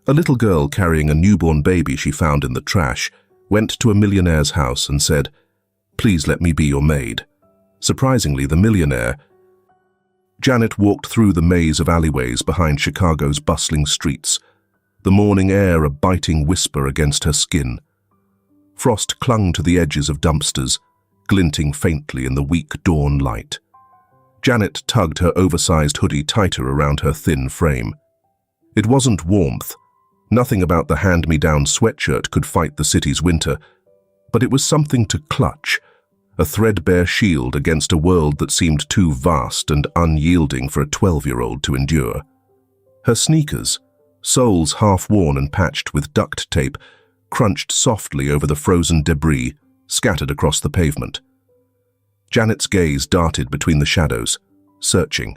A little girl carrying a newborn baby she found in the trash went to a millionaire's house and said, "Please let me be your maid." Surprisingly, the millionaire. Janet walked through the maze of alleyways behind Chicago's bustling streets, the morning air a biting whisper against her skin. Frost clung to the edges of dumpsters, glinting faintly in the weak dawn light. Janet tugged her oversized hoodie tighter around her thin frame. It wasn't warmth. Nothing about the hand-me-down sweatshirt could fight the city's winter, but it was something to clutch, a threadbare shield against a world that seemed too vast and unyielding for a 12-year-old to endure. Her sneakers, soles half-worn and patched with duct tape, crunched softly over the frozen debris scattered across the pavement. Janet's gaze darted between the shadows, searching.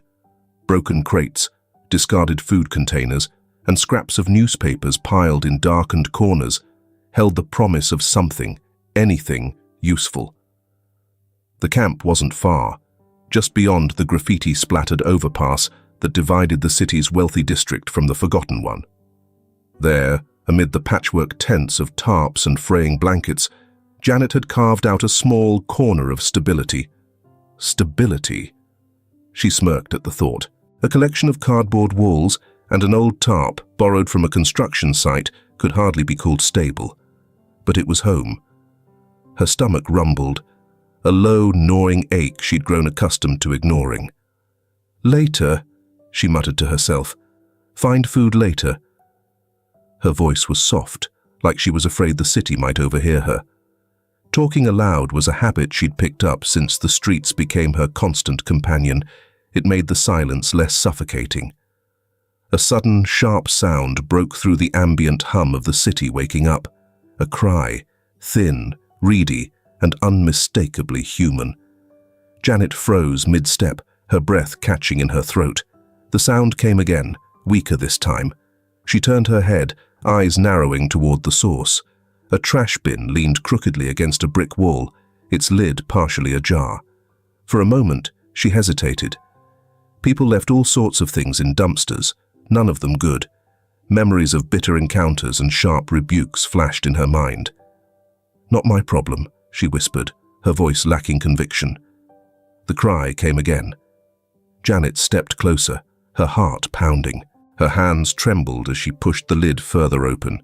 Broken crates, discarded food containers, and scraps of newspapers piled in darkened corners held the promise of something, anything, useful. The camp wasn't far, just beyond the graffiti-splattered overpass that divided the city's wealthy district from the forgotten one. There, amid the patchwork tents of tarps and fraying blankets, Janet had carved out a small corner of stability. Stability. She smirked at the thought. A collection of cardboard walls and an old tarp borrowed from a construction site could hardly be called stable. But it was home. Her stomach rumbled, a low, gnawing ache she'd grown accustomed to ignoring. "Later," she muttered to herself. "Find food later." Her voice was soft, like she was afraid the city might overhear her. Talking aloud was a habit she'd picked up since the streets became her constant companion. It made the silence less suffocating. A sudden, sharp sound broke through the ambient hum of the city waking up. A cry, thin, reedy, and unmistakably human. Janet froze mid-step, her breath catching in her throat. The sound came again, weaker this time. She turned her head, eyes narrowing toward the source. A trash bin leaned crookedly against a brick wall, its lid partially ajar. For a moment, she hesitated. People left all sorts of things in dumpsters, none of them good. Memories of bitter encounters and sharp rebukes flashed in her mind. "Not my problem," she whispered, her voice lacking conviction. The cry came again. Janet stepped closer, her heart pounding. Her hands trembled as she pushed the lid further open.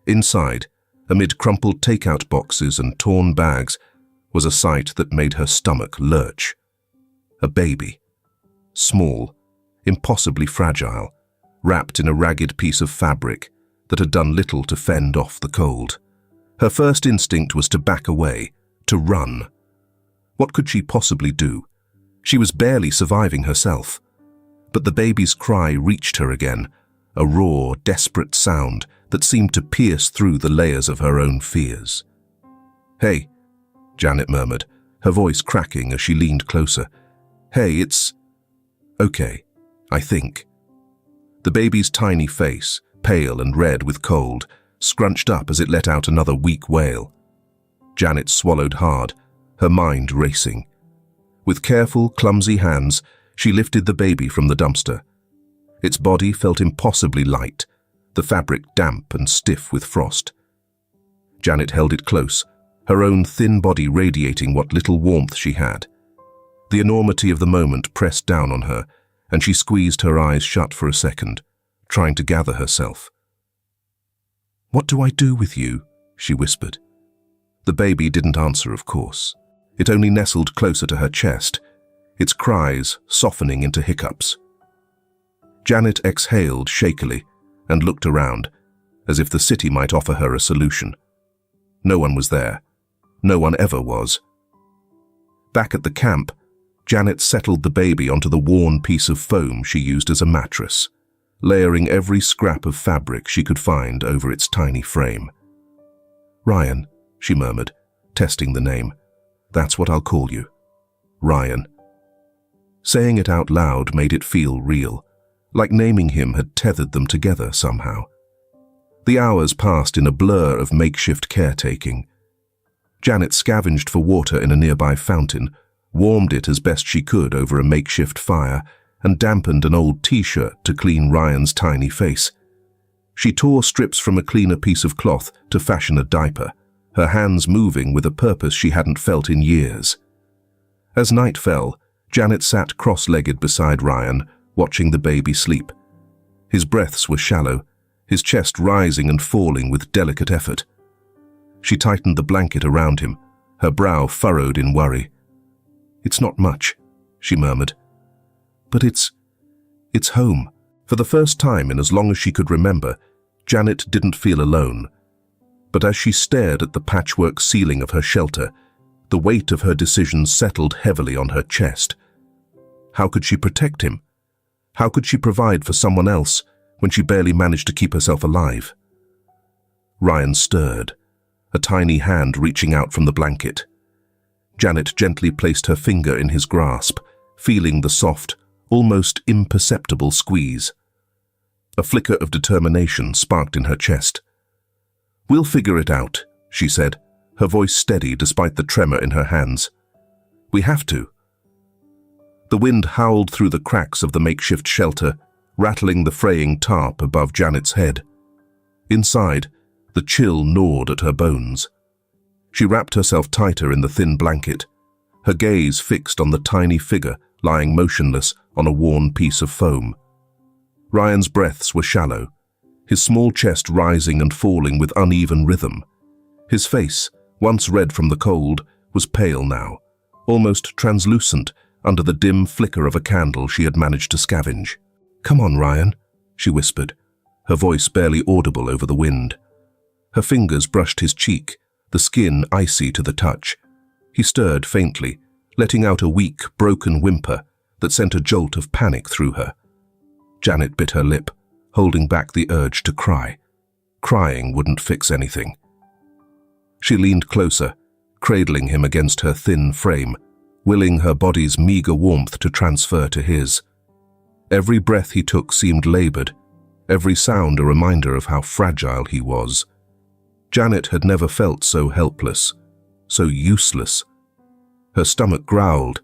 Inside, amid crumpled takeout boxes and torn bags, was a sight that made her stomach lurch. A baby. Small, impossibly fragile, wrapped in a ragged piece of fabric that had done little to fend off the cold. Her first instinct was to back away, to run. What could she possibly do? She was barely surviving herself. But the baby's cry reached her again, a raw, desperate sound that seemed to pierce through the layers of her own fears. "Hey," Janet murmured, her voice cracking as she leaned closer. "Hey, it's okay, I think." The baby's tiny face, pale and red with cold, scrunched up as it let out another weak wail. Janet swallowed hard, her mind racing. With careful, clumsy hands, she lifted the baby from the dumpster. Its body felt impossibly light, the fabric damp and stiff with frost. Janet held it close, her own thin body radiating what little warmth she had. The enormity of the moment pressed down on her, and she squeezed her eyes shut for a second, trying to gather herself. "What do I do with you?" she whispered. The baby didn't answer, of course. It only nestled closer to her chest, its cries softening into hiccups. Janet exhaled shakily and looked around, as if the city might offer her a solution. No one was there. No one ever was. Back at the camp, Janet settled the baby onto the worn piece of foam she used as a mattress, layering every scrap of fabric she could find over its tiny frame. "Ryan," she murmured, testing the name. "That's what I'll call you. Ryan." Saying it out loud made it feel real, like naming him had tethered them together somehow. The hours passed in a blur of makeshift caretaking. Janet scavenged for water in a nearby fountain, warmed it as best she could over a makeshift fire, and dampened an old t-shirt to clean Ryan's tiny face. She tore strips from a cleaner piece of cloth to fashion a diaper, her hands moving with a purpose she hadn't felt in years. As night fell, Janet sat cross-legged beside Ryan, watching the baby sleep. His breaths were shallow, his chest rising and falling with delicate effort. She tightened the blanket around him, her brow furrowed in worry. "It's not much," she murmured. "But it's home." For the first time in as long as she could remember, Janet didn't feel alone. But as she stared at the patchwork ceiling of her shelter, the weight of her decisions settled heavily on her chest. How could she protect him? How could she provide for someone else when she barely managed to keep herself alive? Ryan stirred, a tiny hand reaching out from the blanket. Janet gently placed her finger in his grasp, feeling the soft, almost imperceptible squeeze. A flicker of determination sparked in her chest. "We'll figure it out," she said, her voice steady despite the tremor in her hands. "We have to." The wind howled through the cracks of the makeshift shelter, rattling the fraying tarp above Janet's head. Inside, the chill gnawed at her bones. She wrapped herself tighter in the thin blanket, her gaze fixed on the tiny figure lying motionless on a worn piece of foam. Ryan's breaths were shallow, his small chest rising and falling with uneven rhythm. His face, once red from the cold, was pale now, almost translucent under the dim flicker of a candle she had managed to scavenge. "Come on, Ryan," she whispered, her voice barely audible over the wind. Her fingers brushed his cheek, the skin icy to the touch. He stirred faintly, letting out a weak, broken whimper that sent a jolt of panic through her. Janet bit her lip, holding back the urge to cry. Crying wouldn't fix anything. She leaned closer, cradling him against her thin frame, willing her body's meager warmth to transfer to his. Every breath he took seemed labored, every sound a reminder of how fragile he was. Janet had never felt so helpless, so useless. Her stomach growled,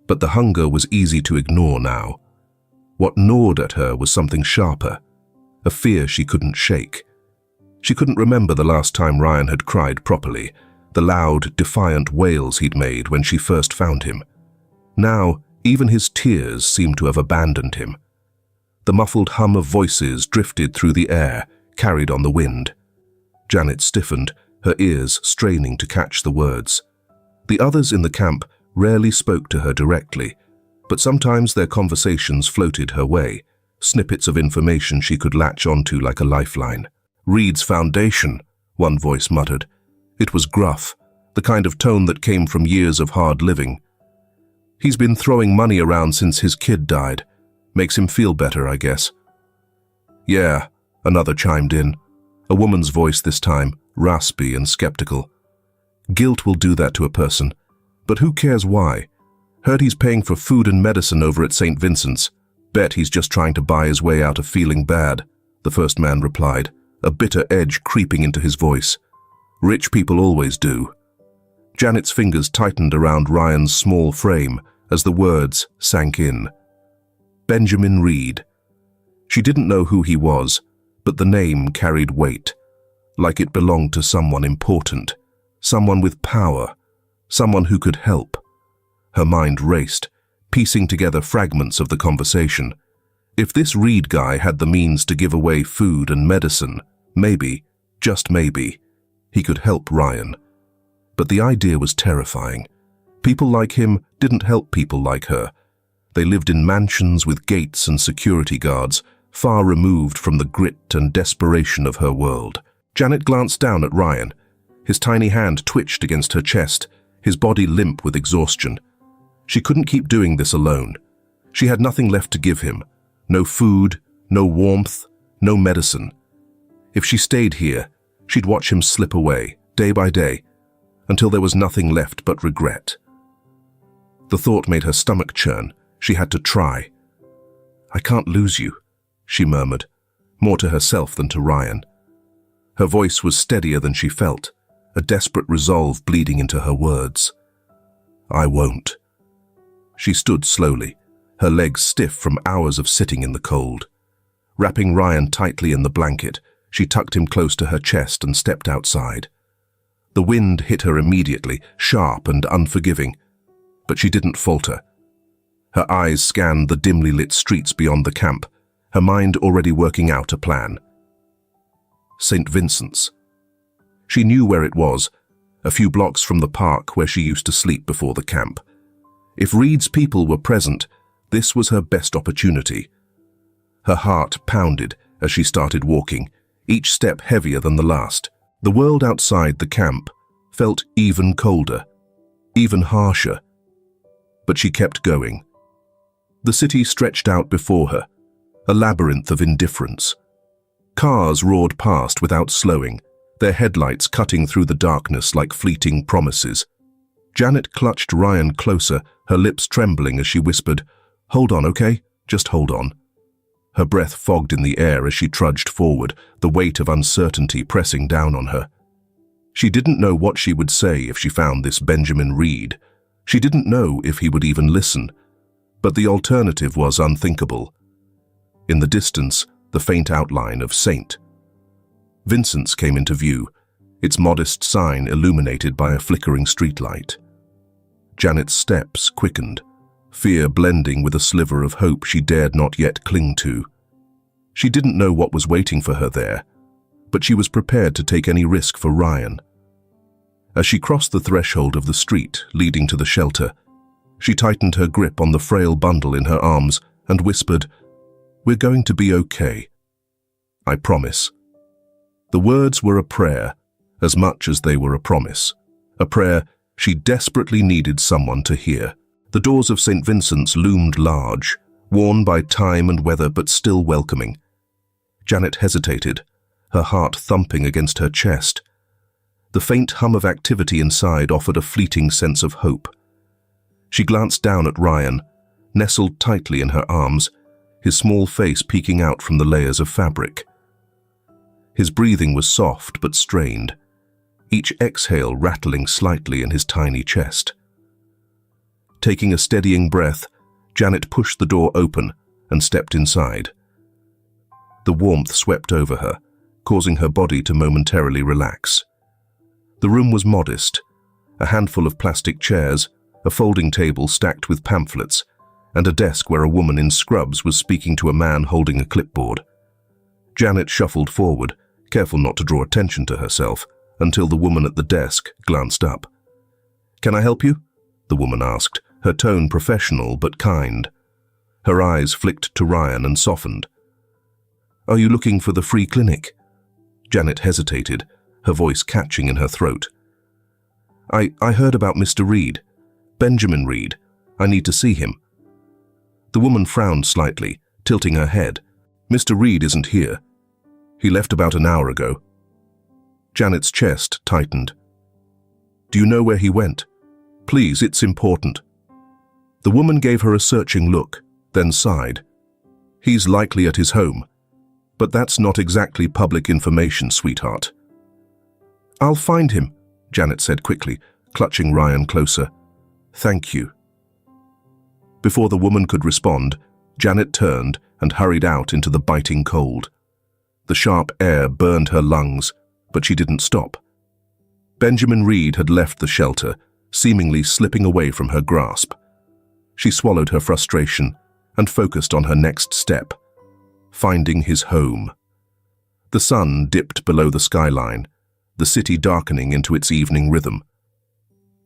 but the hunger was easy to ignore now. What gnawed at her was something sharper, a fear she couldn't shake. She couldn't remember the last time Ryan had cried properly, the loud, defiant wails he'd made when she first found him. Now, even his tears seemed to have abandoned him. The muffled hum of voices drifted through the air, carried on the wind. Janet stiffened, her ears straining to catch the words. The others in the camp rarely spoke to her directly, but sometimes their conversations floated her way, snippets of information she could latch onto like a lifeline. "Reed's foundation," one voice muttered. It was gruff, the kind of tone that came from years of hard living. "He's been throwing money around since his kid died. Makes him feel better, I guess." "Yeah," another chimed in, a woman's voice this time, raspy and skeptical. "Guilt will do that to a person, but who cares why? Heard he's paying for food and medicine over at St. Vincent's. Bet he's just trying to buy his way out of feeling bad," the first man replied, a bitter edge creeping into his voice. "Rich people always do." Janet's fingers tightened around Ryan's small frame as the words sank in. Benjamin Reed. She didn't know who he was, but the name carried weight, like it belonged to someone important, someone with power, someone who could help. Her mind raced, piecing together fragments of the conversation. If this Reed guy had the means to give away food and medicine, maybe, just maybe, he could help Ryan. But the idea was terrifying. People like him didn't help people like her. They lived in mansions with gates and security guards, far removed from the grit and desperation of her world. Janet glanced down at Ryan. His tiny hand twitched against her chest, his body limp with exhaustion. She couldn't keep doing this alone. She had nothing left to give him. No food, no warmth, no medicine. If she stayed here, she'd watch him slip away, day by day, until there was nothing left but regret. The thought made her stomach churn. She had to try. "I can't lose you," she murmured, more to herself than to Ryan. Her voice was steadier than she felt, a desperate resolve bleeding into her words. "I won't." She stood slowly, her legs stiff from hours of sitting in the cold. Wrapping Ryan tightly in the blanket, She tucked him close to her chest and stepped outside. The wind hit her immediately, sharp and unforgiving, but she didn't falter. Her eyes scanned the dimly lit streets beyond the camp, her mind already working out a plan. St. Vincent's. She knew where it was, a few blocks from the park where she used to sleep before the camp. If Reed's people were present, this was her best opportunity. Her heart pounded as she started walking, each step heavier than the last. The world outside the camp felt even colder, even harsher. But she kept going. The city stretched out before her, a labyrinth of indifference. Cars roared past without slowing, their headlights cutting through the darkness like fleeting promises. Janet clutched Ryan closer, her lips trembling as she whispered, "Hold on, okay? Just hold on." Her breath fogged in the air as she trudged forward, the weight of uncertainty pressing down on her. She didn't know what she would say if she found this Benjamin Reed. She didn't know if he would even listen. But the alternative was unthinkable. In the distance, the faint outline of St. Vincent's came into view, its modest sign illuminated by a flickering streetlight. Janet's steps quickened, fear blending with a sliver of hope she dared not yet cling to. She didn't know what was waiting for her there, but she was prepared to take any risk for Ryan. As she crossed the threshold of the street leading to the shelter, she tightened her grip on the frail bundle in her arms and whispered, "We're going to be okay. I promise." The words were a prayer, as much as they were a promise. A prayer she desperately needed someone to hear. The doors of St. Vincent's loomed large, worn by time and weather but still welcoming. Janet hesitated, her heart thumping against her chest. The faint hum of activity inside offered a fleeting sense of hope. She glanced down at Ryan, nestled tightly in her arms, his small face peeking out from the layers of fabric. His breathing was soft but strained, each exhale rattling slightly in his tiny chest. Taking a steadying breath, Janet pushed the door open and stepped inside. The warmth swept over her, causing her body to momentarily relax. The room was modest, a handful of plastic chairs, a folding table stacked with pamphlets, and a desk where a woman in scrubs was speaking to a man holding a clipboard. Janet shuffled forward, careful not to draw attention to herself, until the woman at the desk glanced up. "Can I help you?" the woman asked, her tone professional but kind. Her eyes flicked to Ryan and softened. "Are you looking for the free clinic?" Janet hesitated, her voice catching in her throat. I heard about Mr. Reed. Benjamin Reed. I need to see him." The woman frowned slightly, tilting her head. "Mr. Reed isn't here. He left about an hour ago." Janet's chest tightened. "Do you know where he went? Please, it's important." The woman gave her a searching look, then sighed. "He's likely at his home. But that's not exactly public information, sweetheart." "I'll find him," Janet said quickly, clutching Ryan closer. "Thank you." Before the woman could respond, Janet turned and hurried out into the biting cold. The sharp air burned her lungs, but she didn't stop. Benjamin Reed had left the shelter, seemingly slipping away from her grasp. She swallowed her frustration and focused on her next step, finding his home. The sun dipped below the skyline, the city darkening into its evening rhythm.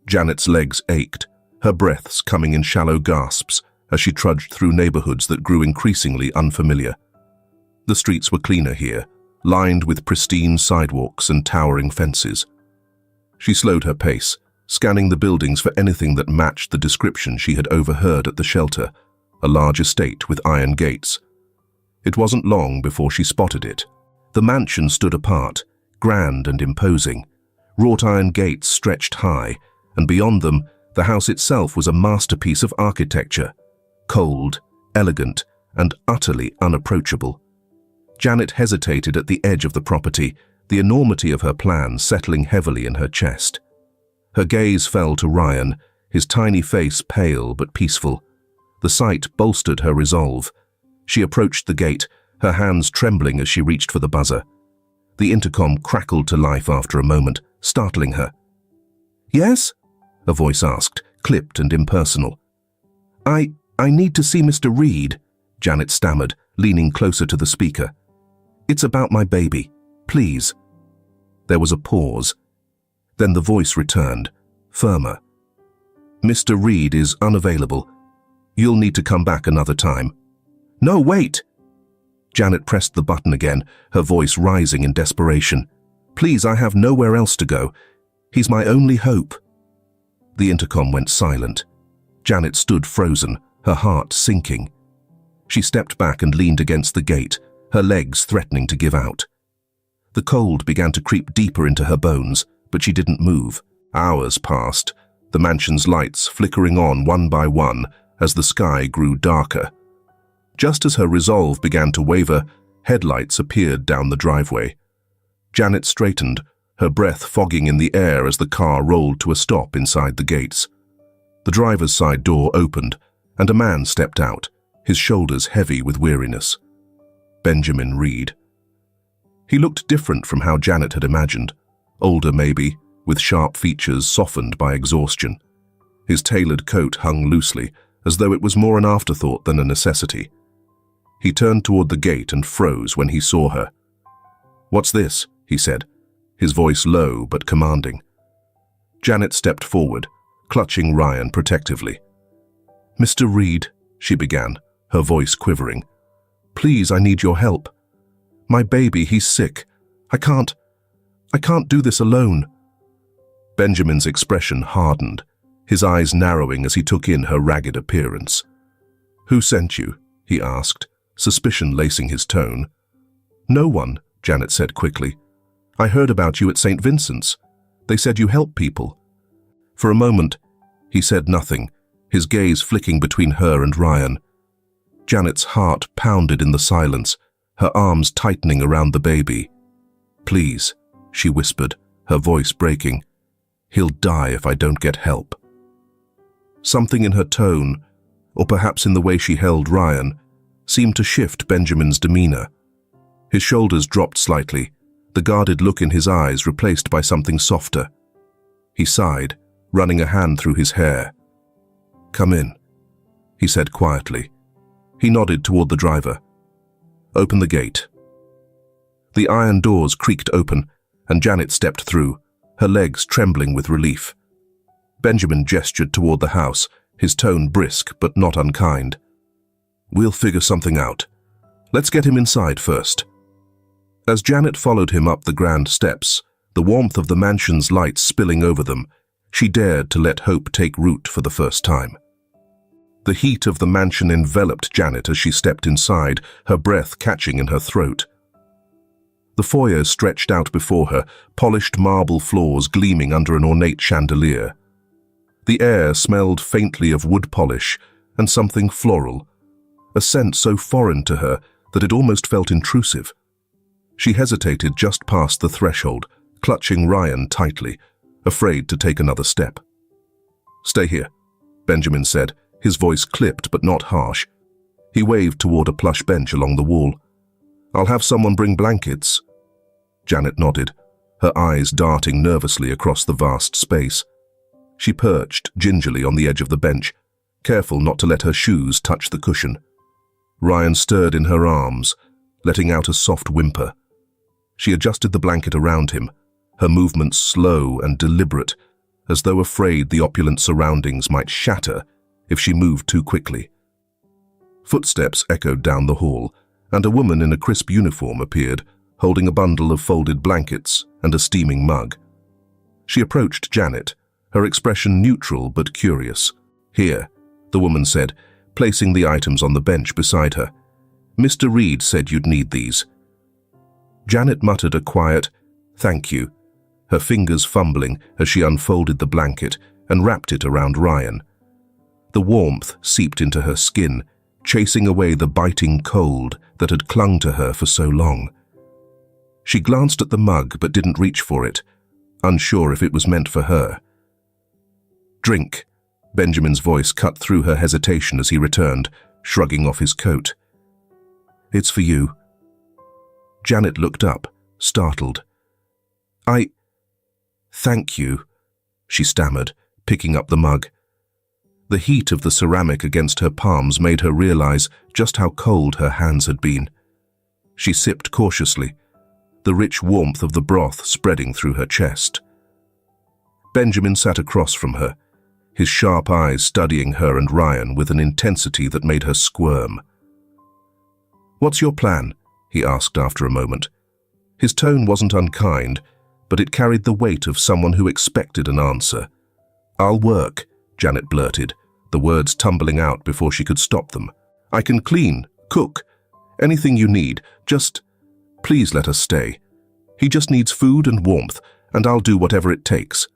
Janet's legs ached, her breaths coming in shallow gasps as she trudged through neighborhoods that grew increasingly unfamiliar. The streets were cleaner here, lined with pristine sidewalks and towering fences. She slowed her pace, scanning the buildings for anything that matched the description she had overheard at the shelter, a large estate with iron gates. It wasn't long before she spotted it. The mansion stood apart, grand and imposing. Wrought iron gates stretched high, and beyond them, the house itself was a masterpiece of architecture, cold, elegant, and utterly unapproachable. Janet hesitated at the edge of the property, the enormity of her plan settling heavily in her chest. Her gaze fell to Ryan, his tiny face pale but peaceful. The sight bolstered her resolve. She approached the gate, her hands trembling as she reached for the buzzer. The intercom crackled to life after a moment, startling her. "Yes?" a voice asked, clipped and impersonal. I need to see Mr. Reed," Janet stammered, leaning closer to the speaker. "It's about my baby. Please." There was a pause. Then the voice returned, firmer. "Mr. Reed is unavailable. You'll need to come back another time." "No, wait!" Janet pressed the button again, her voice rising in desperation. "Please, I have nowhere else to go. He's my only hope." The intercom went silent. Janet stood frozen, her heart sinking. She stepped back and leaned against the gate, her legs threatening to give out. The cold began to creep deeper into her bones, but she didn't move. Hours passed, the mansion's lights flickering on one by one as the sky grew darker. Just as her resolve began to waver, headlights appeared down the driveway. Janet straightened, her breath fogging in the air as the car rolled to a stop inside the gates. The driver's side door opened, and a man stepped out, his shoulders heavy with weariness. Benjamin Reed. He looked different from how Janet had imagined. Older maybe, with sharp features softened by exhaustion. His tailored coat hung loosely, as though it was more an afterthought than a necessity. He turned toward the gate and froze when he saw her. "What's this?" he said, his voice low but commanding. Janet stepped forward, clutching Ryan protectively. "Mr. Reed," she began, her voice quivering. "Please, I need your help. My baby, he's sick. I can't do this alone." Benjamin's expression hardened, his eyes narrowing as he took in her ragged appearance. "Who sent you?" he asked, suspicion lacing his tone. "No one," Janet said quickly. "I heard about you at St. Vincent's. They said you help people." For a moment, he said nothing, his gaze flicking between her and Ryan. Janet's heart pounded in the silence, her arms tightening around the baby. "Please," she whispered, her voice breaking. "He'll die if I don't get help." Something in her tone, or perhaps in the way she held Ryan, seemed to shift Benjamin's demeanor. His shoulders dropped slightly, the guarded look in his eyes replaced by something softer. He sighed, running a hand through his hair. "Come in," he said quietly. He nodded toward the driver. "Open the gate." The iron doors creaked open, and Janet stepped through, her legs trembling with relief. Benjamin gestured toward the house, his tone brisk but not unkind. "We'll figure something out. Let's get him inside first." As Janet followed him up the grand steps, the warmth of the mansion's lights spilling over them, she dared to let hope take root for the first time. The heat of the mansion enveloped Janet as she stepped inside, her breath catching in her throat. The foyer stretched out before her, polished marble floors gleaming under an ornate chandelier. The air smelled faintly of wood polish and something floral, a scent so foreign to her that it almost felt intrusive. She hesitated just past the threshold, clutching Ryan tightly, afraid to take another step. "Stay here," Benjamin said, his voice clipped but not harsh. He waved toward a plush bench along the wall. "I'll have someone bring blankets." Janet nodded, her eyes darting nervously across the vast space. She perched gingerly on the edge of the bench, careful not to let her shoes touch the cushion. Ryan stirred in her arms, letting out a soft whimper. She adjusted the blanket around him, her movements slow and deliberate, as though afraid the opulent surroundings might shatter if she moved too quickly. Footsteps echoed down the hall, and a woman in a crisp uniform appeared, holding a bundle of folded blankets and a steaming mug. She approached Janet, her expression neutral but curious. "Here," the woman said, placing the items on the bench beside her. "Mr. Reed said you'd need these." Janet muttered a quiet, "Thank you," her fingers fumbling as she unfolded the blanket and wrapped it around Ryan. The warmth seeped into her skin, chasing away the biting cold that had clung to her for so long. She glanced at the mug but didn't reach for it, unsure if it was meant for her. "Drink," Benjamin's voice cut through her hesitation as he returned, shrugging off his coat. "It's for you." Janet looked up, startled. Thank you," she stammered, picking up the mug. The heat of the ceramic against her palms made her realize just how cold her hands had been. She sipped cautiously, the rich warmth of the broth spreading through her chest. Benjamin sat across from her, his sharp eyes studying her and Ryan with an intensity that made her squirm. "What's your plan?" he asked after a moment. His tone wasn't unkind, but it carried the weight of someone who expected an answer. "I'll work," Janet blurted, the words tumbling out before she could stop them. "I can clean, cook, anything you need. Just, please let us stay. He just needs food and warmth, and I'll do whatever it takes."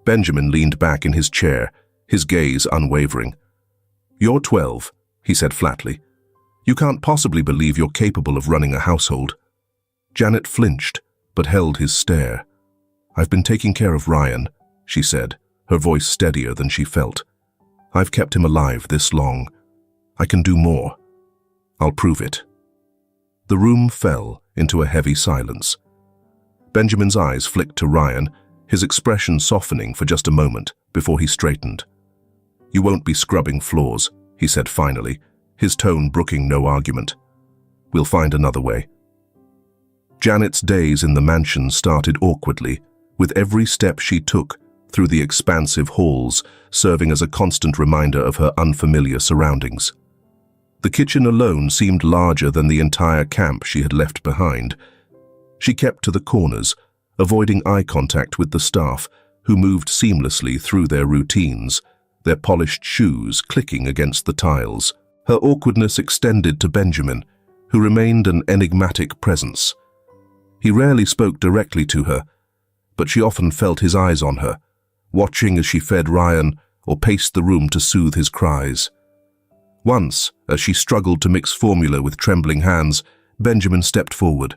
Benjamin leaned back in his chair, his gaze unwavering. "You're 12, he said flatly. "You can't possibly believe you're capable of running a household." Janet flinched, but held his stare. "I've been taking care of Ryan," she said, her voice steadier than she felt. "I've kept him alive this long. I can do more. I'll prove it." The room fell into a heavy silence. Benjamin's eyes flicked to Ryan, his expression softening for just a moment before he straightened. "You won't be scrubbing floors," he said finally, his tone brooking no argument. "We'll find another way." Janet's days in the mansion started awkwardly, with every step she took through the expansive halls serving as a constant reminder of her unfamiliar surroundings. The kitchen alone seemed larger than the entire camp she had left behind. She kept to the corners, avoiding eye contact with the staff, who moved seamlessly through their routines, their polished shoes clicking against the tiles. Her awkwardness extended to Benjamin, who remained an enigmatic presence. He rarely spoke directly to her, but she often felt his eyes on her, watching as she fed Ryan or paced the room to soothe his cries. Once, as she struggled to mix formula with trembling hands, Benjamin stepped forward.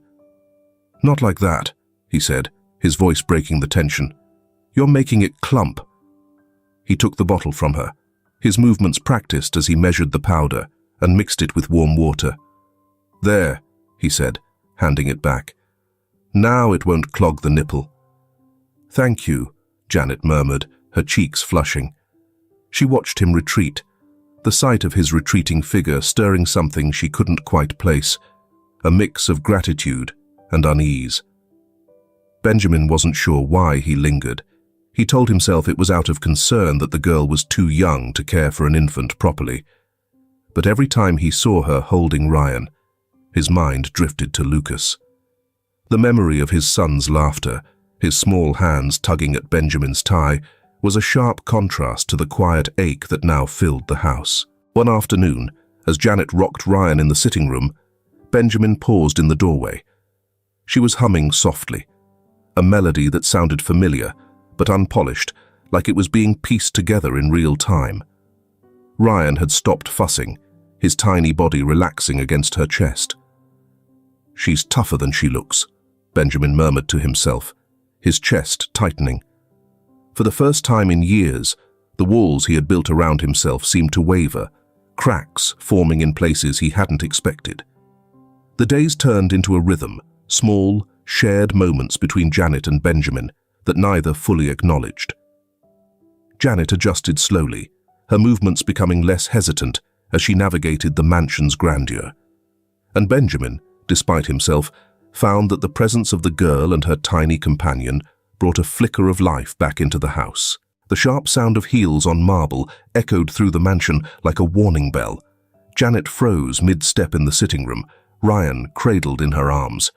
"Not like that," he said, his voice breaking the tension. "You're making it clump." He took the bottle from her, his movements practiced as he measured the powder and mixed it with warm water. "There," he said, handing it back. "Now it won't clog the nipple." "Thank you," Janet murmured, her cheeks flushing. She watched him retreat, the sight of his retreating figure stirring something she couldn't quite place, a mix of gratitude and unease. Benjamin wasn't sure why he lingered. He told himself it was out of concern that the girl was too young to care for an infant properly. But every time he saw her holding Ryan, his mind drifted to Lucas. The memory of his son's laughter, his small hands tugging at Benjamin's tie, was a sharp contrast to the quiet ache that now filled the house. One afternoon, as Janet rocked Ryan in the sitting room, Benjamin paused in the doorway. She was humming softly, a melody that sounded familiar, but unpolished, like it was being pieced together in real time. Ryan had stopped fussing, his tiny body relaxing against her chest. "She's tougher than she looks," Benjamin murmured to himself, his chest tightening. For the first time in years, the walls he had built around himself seemed to waver, cracks forming in places he hadn't expected. The days turned into a rhythm, small, shared moments between Janet and Benjamin that neither fully acknowledged. Janet adjusted slowly, her movements becoming less hesitant as she navigated the mansion's grandeur. And Benjamin, despite himself, found that the presence of the girl and her tiny companion brought a flicker of life back into the house. The sharp sound of heels on marble echoed through the mansion like a warning bell. Janet froze mid-step in the sitting room, Ryan cradled in her arms.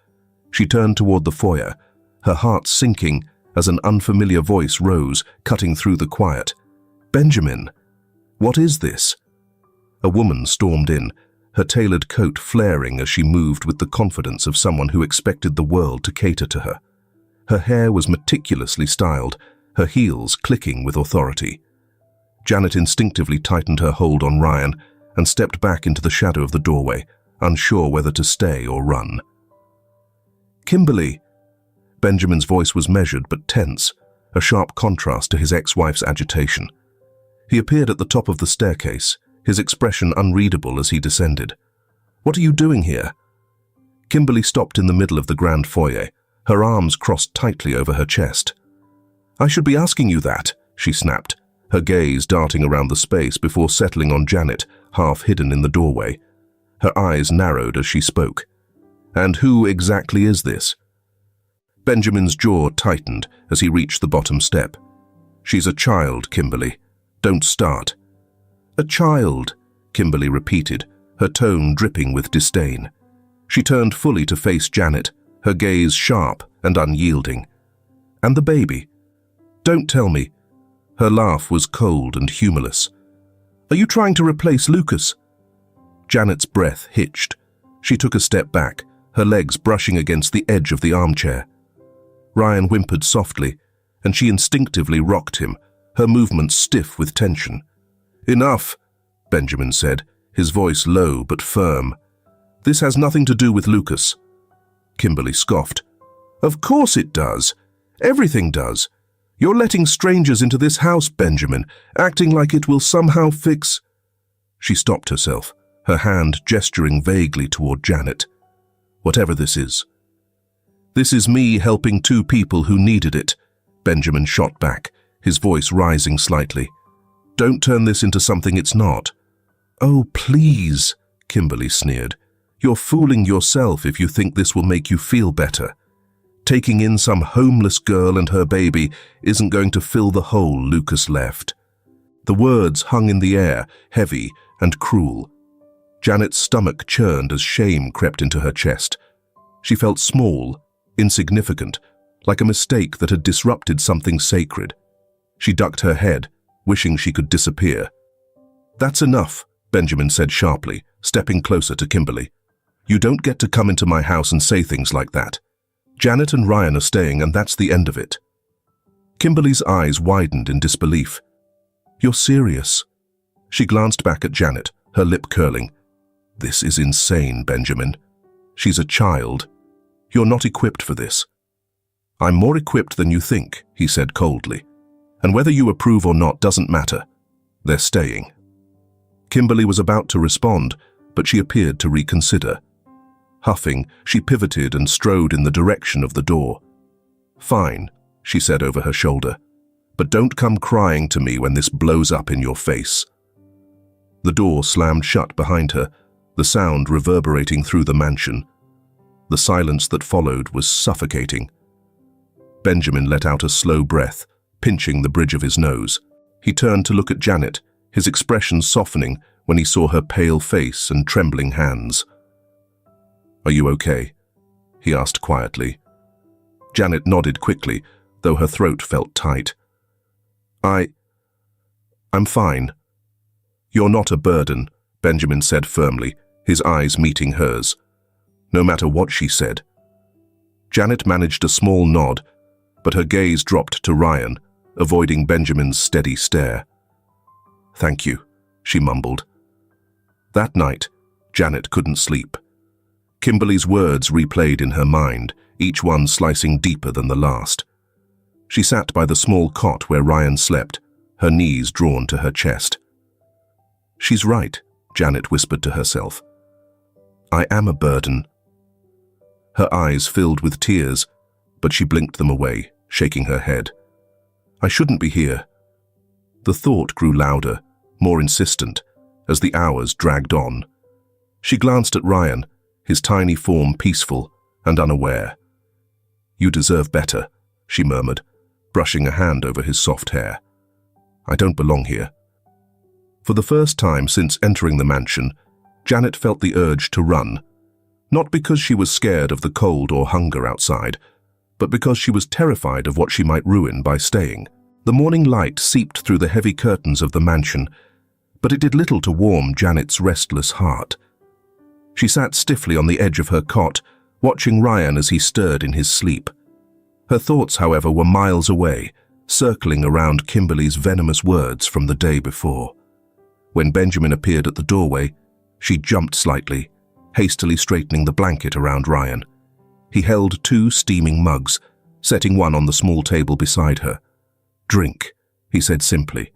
She turned toward the foyer, her heart sinking as an unfamiliar voice rose, cutting through the quiet. "Benjamin, what is this?" A woman stormed in, her tailored coat flaring as she moved with the confidence of someone who expected the world to cater to her. Her hair was meticulously styled, her heels clicking with authority. Janet instinctively tightened her hold on Ryan and stepped back into the shadow of the doorway, unsure whether to stay or run. "Kimberly!" Benjamin's voice was measured but tense, a sharp contrast to his ex-wife's agitation. He appeared at the top of the staircase, his expression unreadable as he descended. "What are you doing here?" Kimberly stopped in the middle of the grand foyer, her arms crossed tightly over her chest. "I should be asking you that," she snapped, her gaze darting around the space before settling on Janet, half hidden in the doorway. Her eyes narrowed as she spoke. "And who exactly is this?" Benjamin's jaw tightened as he reached the bottom step. "She's a child, Kimberly. Don't start." "A child," Kimberly repeated, her tone dripping with disdain. She turned fully to face Janet, her gaze sharp and unyielding. "And the baby? Don't tell me." Her laugh was cold and humorless. "Are you trying to replace Lucas?" Janet's breath hitched. She took a step back, her legs brushing against the edge of the armchair. Ryan whimpered softly, and she instinctively rocked him, her movements stiff with tension. "Enough," Benjamin said, his voice low but firm. "This has nothing to do with Lucas." Kimberly scoffed. "Of course it does. Everything does. You're letting strangers into this house, Benjamin, acting like it will somehow fix—" She stopped herself, her hand gesturing vaguely toward Janet. "Whatever this is." "This is me helping two people who needed it," Benjamin shot back, his voice rising slightly. "Don't turn this into something it's not." "Oh, please," Kimberly sneered. "You're fooling yourself if you think this will make you feel better. Taking in some homeless girl and her baby isn't going to fill the hole Lucas left." The words hung in the air, heavy and cruel. Janet's stomach churned as shame crept into her chest. She felt small, insignificant, like a mistake that had disrupted something sacred. She ducked her head, wishing she could disappear. "That's enough," Benjamin said sharply, stepping closer to Kimberly. "You don't get to come into my house and say things like that. Janet and Ryan are staying, and that's the end of it." Kimberly's eyes widened in disbelief. "You're serious?" She glanced back at Janet, her lip curling. "This is insane, Benjamin. She's a child. You're not equipped for this." "I'm more equipped than you think," he said coldly. "And whether you approve or not doesn't matter. They're staying." Kimberly was about to respond, but she appeared to reconsider. Huffing, she pivoted and strode in the direction of the door. "Fine," she said over her shoulder, "but don't come crying to me when this blows up in your face." The door slammed shut behind her, the sound reverberating through the mansion. The silence that followed was suffocating. Benjamin let out a slow breath, pinching the bridge of his nose. He turned to look at Janet, his expression softening when he saw her pale face and trembling hands. "Are you okay?" he asked quietly. Janet nodded quickly, though her throat felt tight. I'm fine." "You're not a burden," Benjamin said firmly, his eyes meeting hers. No matter what she said. Janet managed a small nod, but her gaze dropped to Ryan, avoiding Benjamin's steady stare. "Thank you," she mumbled. That night, Janet couldn't sleep. Kimberly's words replayed in her mind, each one slicing deeper than the last. She sat by the small cot where Ryan slept, her knees drawn to her chest. "She's right," Janet whispered to herself. "I am a burden." Her eyes filled with tears, but she blinked them away, shaking her head. "I shouldn't be here." The thought grew louder, more insistent, as the hours dragged on. She glanced at Ryan, his tiny form peaceful and unaware. "You deserve better," she murmured, brushing a hand over his soft hair. "I don't belong here." For the first time since entering the mansion, Janet felt the urge to run, not because she was scared of the cold or hunger outside, but because she was terrified of what she might ruin by staying. The morning light seeped through the heavy curtains of the mansion, but it did little to warm Janet's restless heart. She sat stiffly on the edge of her cot, watching Ryan as he stirred in his sleep. Her thoughts, however, were miles away, circling around Kimberly's venomous words from the day before. When Benjamin appeared at the doorway, she jumped slightly, hastily straightening the blanket around Ryan. He held 2 steaming mugs, setting one on the small table beside her. "Drink," he said simply.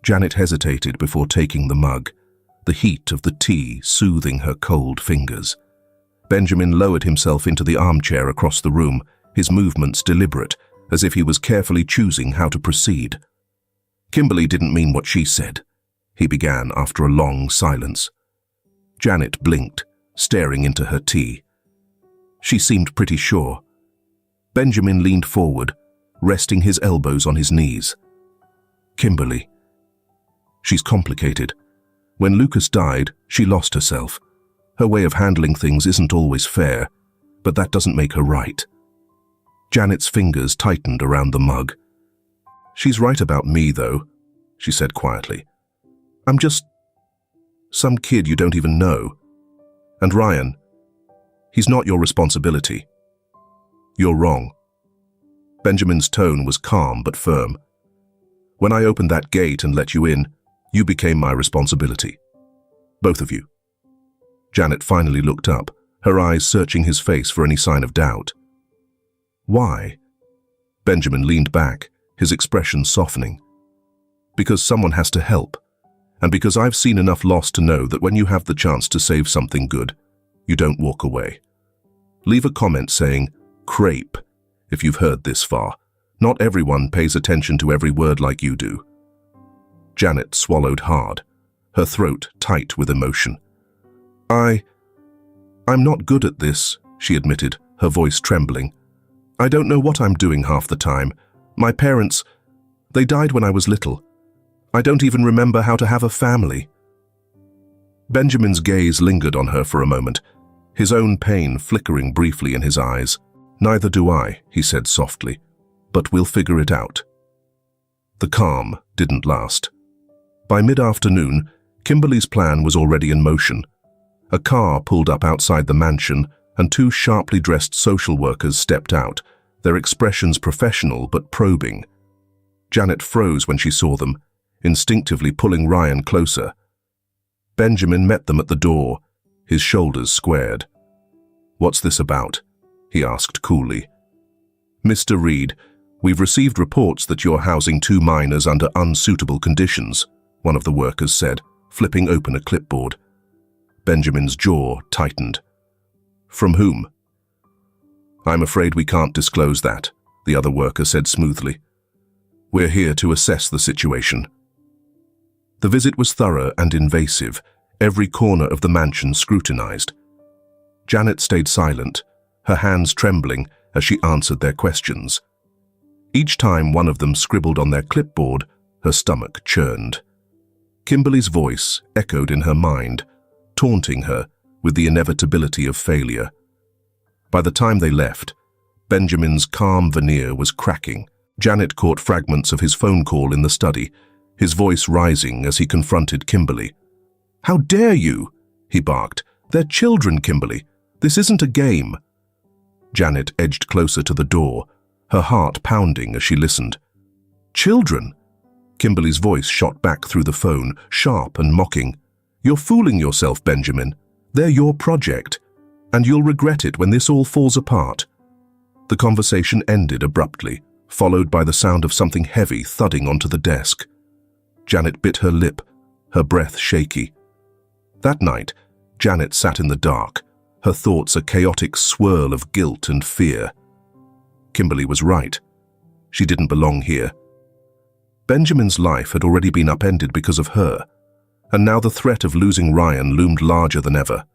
Janet hesitated before taking the mug, the heat of the tea soothing her cold fingers. Benjamin lowered himself into the armchair across the room, his movements deliberate, as if he was carefully choosing how to proceed. "Kimberly didn't mean what she said," he began after a long silence. Janet blinked, staring into her tea. She seemed pretty sure. Benjamin leaned forward, resting his elbows on his knees. "Kimberly. She's complicated. When Lucas died, she lost herself. Her way of handling things isn't always fair, but that doesn't make her right." Janet's fingers tightened around the mug. "She's right about me, though," she said quietly. "I'm just some kid you don't even know. And Ryan, he's not your responsibility. You're wrong." Benjamin's tone was calm but firm. "When I opened that gate and let you in, you became my responsibility. Both of you." Janet finally looked up, her eyes searching his face for any sign of doubt. "Why?" Benjamin leaned back, his expression softening. "Because someone has to help, and because I've seen enough loss to know that when you have the chance to save something good, you don't walk away. Leave a comment saying, 'Crepe,' if you've heard this far. Not everyone pays attention to every word like you do." Janet swallowed hard, her throat tight with emotion. I'm not good at this," she admitted, her voice trembling. "I don't know what I'm doing half the time. My parents, they died when I was little. I don't even remember how to have a family." Benjamin's gaze lingered on her for a moment, his own pain flickering briefly in his eyes. "Neither do I," he said softly, "but we'll figure it out." The calm didn't last. By mid-afternoon, Kimberly's plan was already in motion. A car pulled up outside the mansion, and two sharply dressed social workers stepped out, their expressions professional but probing. Janet froze when she saw them, instinctively pulling Ryan closer. Benjamin met them at the door, his shoulders squared. "What's this about?" he asked coolly. "Mr. Reed, we've received reports that you're housing two minors under unsuitable conditions," one of the workers said, flipping open a clipboard. Benjamin's jaw tightened. "From whom?" "I'm afraid we can't disclose that," the other worker said smoothly. "We're here to assess the situation." The visit was thorough and invasive, every corner of the mansion scrutinized. Janet stayed silent, her hands trembling as she answered their questions. Each time one of them scribbled on their clipboard, her stomach churned. Kimberly's voice echoed in her mind, taunting her with the inevitability of failure. By the time they left, Benjamin's calm veneer was cracking. Janet caught fragments of his phone call in the study, his voice rising as he confronted Kimberly. "How dare you?" he barked. "They're children, Kimberly. This isn't a game." Janet edged closer to the door, her heart pounding as she listened. "Children?" Kimberly's voice shot back through the phone, sharp and mocking. "You're fooling yourself, Benjamin. They're your project, and you'll regret it when this all falls apart." The conversation ended abruptly, followed by the sound of something heavy thudding onto the desk. Janet bit her lip, her breath shaky. That night, Janet sat in the dark, her thoughts a chaotic swirl of guilt and fear. Kimberly was right. She didn't belong here. Benjamin's life had already been upended because of her, and now the threat of losing Ryan loomed larger than ever.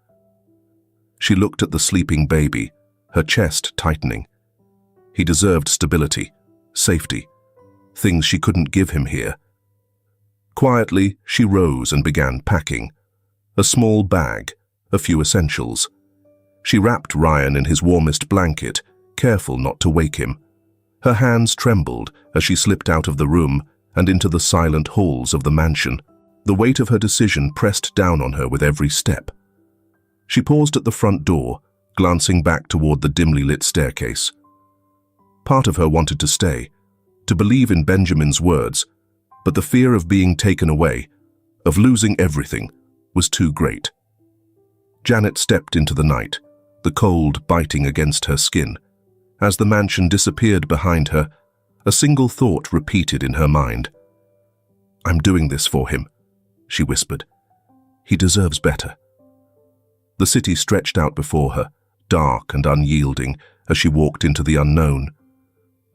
She looked at the sleeping baby, her chest tightening. He deserved stability, safety, things she couldn't give him here. Quietly, she rose and began packing. A small bag, a few essentials. She wrapped Ryan in his warmest blanket, careful not to wake him. Her hands trembled as she slipped out of the room and into the silent halls of the mansion. The weight of her decision pressed down on her with every step. She paused at the front door, glancing back toward the dimly lit staircase. Part of her wanted to stay, to believe in Benjamin's words, but the fear of being taken away, of losing everything, was too great. Janet stepped into the night, the cold biting against her skin. As the mansion disappeared behind her, a single thought repeated in her mind. "I'm doing this for him," she whispered. "He deserves better." The city stretched out before her, dark and unyielding, as she walked into the unknown.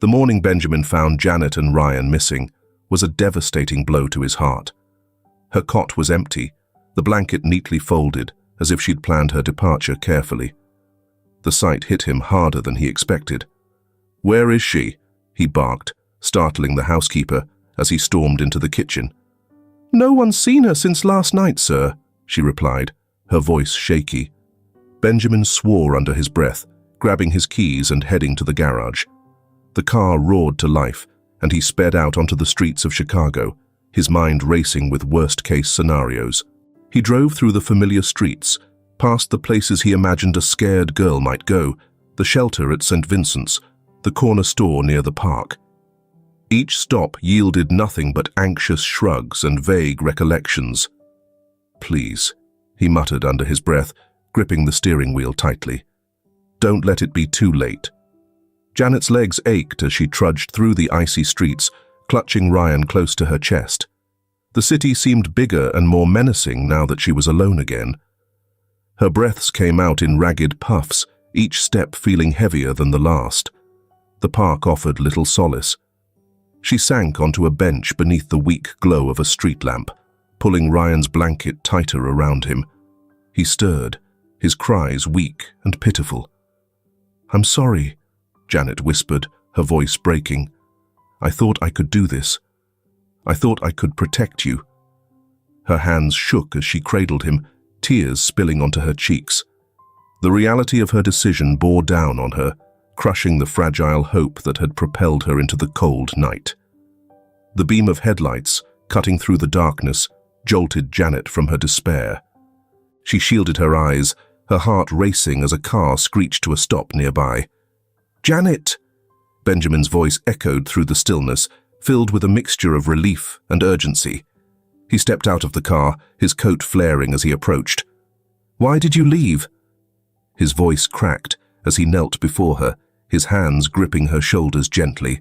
The morning Benjamin found Janet and Ryan missing was a devastating blow to his heart. Her cot was empty, the blanket neatly folded, as if she'd planned her departure carefully. The sight hit him harder than he expected. "Where is she?" he barked, startling the housekeeper as he stormed into the kitchen. "No one's seen her since last night, sir," she replied, her voice shaky. Benjamin swore under his breath, grabbing his keys and heading to the garage. The car roared to life, and he sped out onto the streets of Chicago, his mind racing with worst-case scenarios. He drove through the familiar streets, past the places he imagined a scared girl might go, the shelter at St. Vincent's, the corner store near the park. Each stop yielded nothing but anxious shrugs and vague recollections. "Please," he muttered under his breath, gripping the steering wheel tightly. "Don't let it be too late." Janet's legs ached as she trudged through the icy streets, clutching Ryan close to her chest. The city seemed bigger and more menacing now that she was alone again. Her breaths came out in ragged puffs, each step feeling heavier than the last. The park offered little solace. She sank onto a bench beneath the weak glow of a street lamp, pulling Ryan's blanket tighter around him. He stirred, his cries weak and pitiful. "I'm sorry," Janet whispered, her voice breaking. "I thought I could do this. I thought I could protect you." Her hands shook as she cradled him, tears spilling onto her cheeks. The reality of her decision bore down on her, crushing the fragile hope that had propelled her into the cold night. The beam of headlights, cutting through the darkness, jolted Janet from her despair. She shielded her eyes, her heart racing as a car screeched to a stop nearby. "Janet!" Benjamin's voice echoed through the stillness, filled with a mixture of relief and urgency. He stepped out of the car, his coat flaring as he approached. "Why did you leave?" His voice cracked as he knelt before her, his hands gripping her shoulders gently.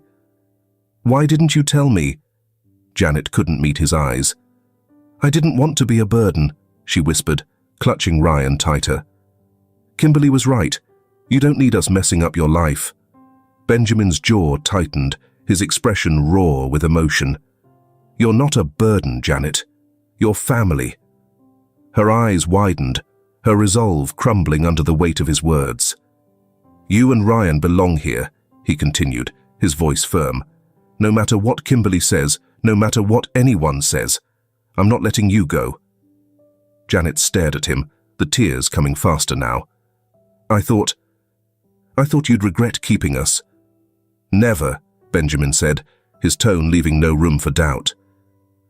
"Why didn't you tell me?" Janet couldn't meet his eyes. "I didn't want to be a burden," she whispered, clutching Ryan tighter. "Kimberly was right. You don't need us messing up your life." Benjamin's jaw tightened, his expression raw with emotion. "You're not a burden, Janet. You're family." Her eyes widened, her resolve crumbling under the weight of his words. "You and Ryan belong here," he continued, his voice firm. "No matter what Kimberly says, no matter what anyone says, I'm not letting you go." Janet stared at him, the tears coming faster now. I thought you'd regret keeping us." "Never," Benjamin said, his tone leaving no room for doubt.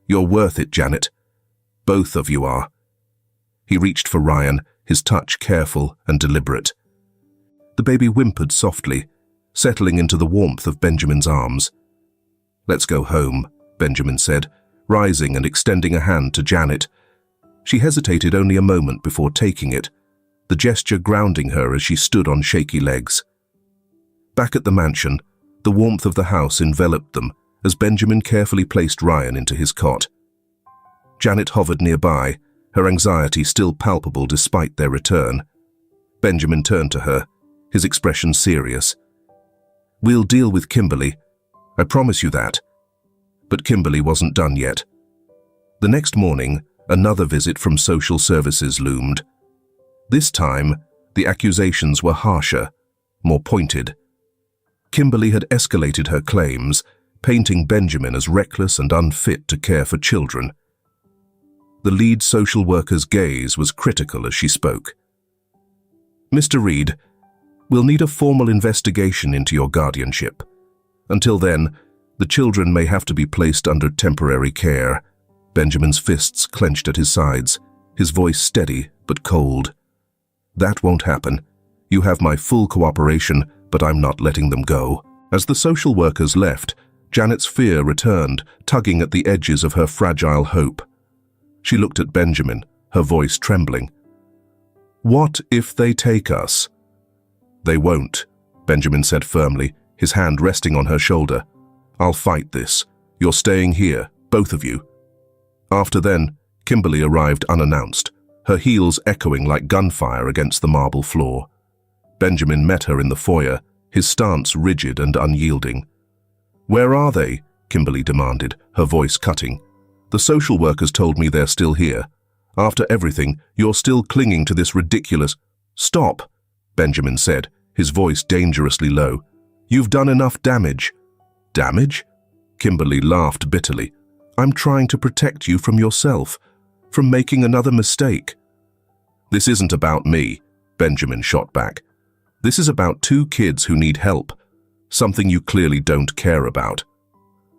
"You're worth it, Janet. Both of you are." He reached for Ryan, his touch careful and deliberate. The baby whimpered softly, settling into the warmth of Benjamin's arms. "Let's go home," Benjamin said, rising and extending a hand to Janet. She hesitated only a moment before taking it, the gesture grounding her as she stood on shaky legs. Back at the mansion, the warmth of the house enveloped them as Benjamin carefully placed Ryan into his cot. Janet hovered nearby, her anxiety still palpable despite their return. Benjamin turned to her, his expression serious. "We'll deal with Kimberly. I promise you that." But Kimberly wasn't done yet. The next morning, another visit from social services loomed. This time, the accusations were harsher, more pointed. Kimberly had escalated her claims, painting Benjamin as reckless and unfit to care for children. The lead social worker's gaze was critical as she spoke. "Mr. Reed, we'll need a formal investigation into your guardianship. Until then, the children may have to be placed under temporary care." Benjamin's fists clenched at his sides, his voice steady but cold. "That won't happen. You have my full cooperation, but I'm not letting them go." As the social workers left, Janet's fear returned, tugging at the edges of her fragile hope. She looked at Benjamin, her voice trembling. "What if they take us?" "They won't," Benjamin said firmly, his hand resting on her shoulder. "I'll fight this. You're staying here, both of you." After then, Kimberly arrived unannounced, her heels echoing like gunfire against the marble floor. Benjamin met her in the foyer, his stance rigid and unyielding. "Where are they?" Kimberly demanded, her voice cutting. "The social workers told me they're still here. After everything, you're still clinging to this ridiculous—" "Stop," Benjamin said, his voice dangerously low. "You've done enough damage." "Damage?" Kimberly laughed bitterly. "I'm trying to protect you from yourself, from making another mistake." "This isn't about me," Benjamin shot back. "This is about two kids who need help, something you clearly don't care about."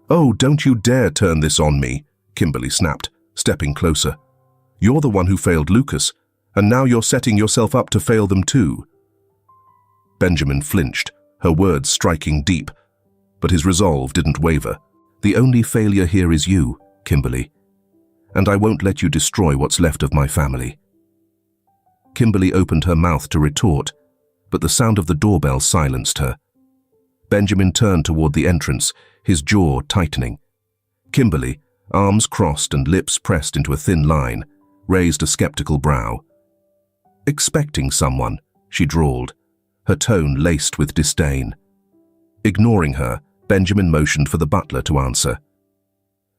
"Oh, don't you dare turn this on me," Kimberly snapped, stepping closer. "You're the one who failed Lucas, and now you're setting yourself up to fail them too." Benjamin flinched, her words striking deep, but his resolve didn't waver. "The only failure here is you, Kimberly, and I won't let you destroy what's left of my family." Kimberly opened her mouth to retort, but the sound of the doorbell silenced her. Benjamin turned toward the entrance, his jaw tightening. Kimberly, arms crossed and lips pressed into a thin line, raised a skeptical brow. "Expecting someone," she drawled, her tone laced with disdain. Ignoring her, Benjamin motioned for the butler to answer.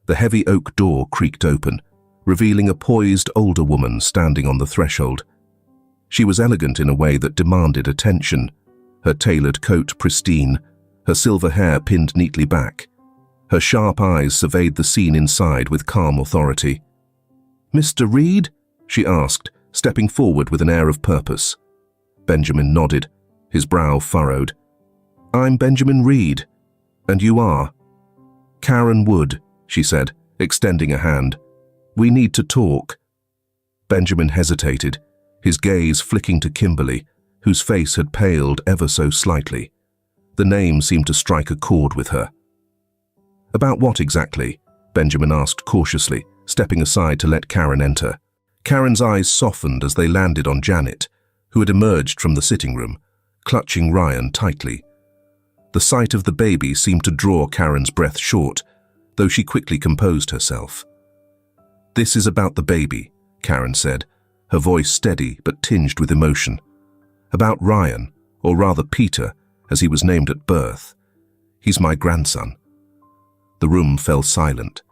The heavy oak door creaked open, revealing a poised older woman standing on the threshold. She was elegant in a way that demanded attention, her tailored coat pristine, her silver hair pinned neatly back. Her sharp eyes surveyed the scene inside with calm authority. "Mr. Reed?" she asked, stepping forward with an air of purpose. Benjamin nodded, his brow furrowed. "I'm Benjamin Reed. And you are?" "Karen Wood," she said, extending a hand. "We need to talk." Benjamin hesitated, his gaze flicking to Kimberly, whose face had paled ever so slightly. The name seemed to strike a chord with her. "About what exactly?" Benjamin asked cautiously, stepping aside to let Karen enter. Karen's eyes softened as they landed on Janet, who had emerged from the sitting room, clutching Ryan tightly. The sight of the baby seemed to draw Karen's breath short, though she quickly composed herself. "This is about the baby," Karen said, her voice steady but tinged with emotion. "About Ryan, or rather Peter, as he was named at birth. He's my grandson." The room fell silent.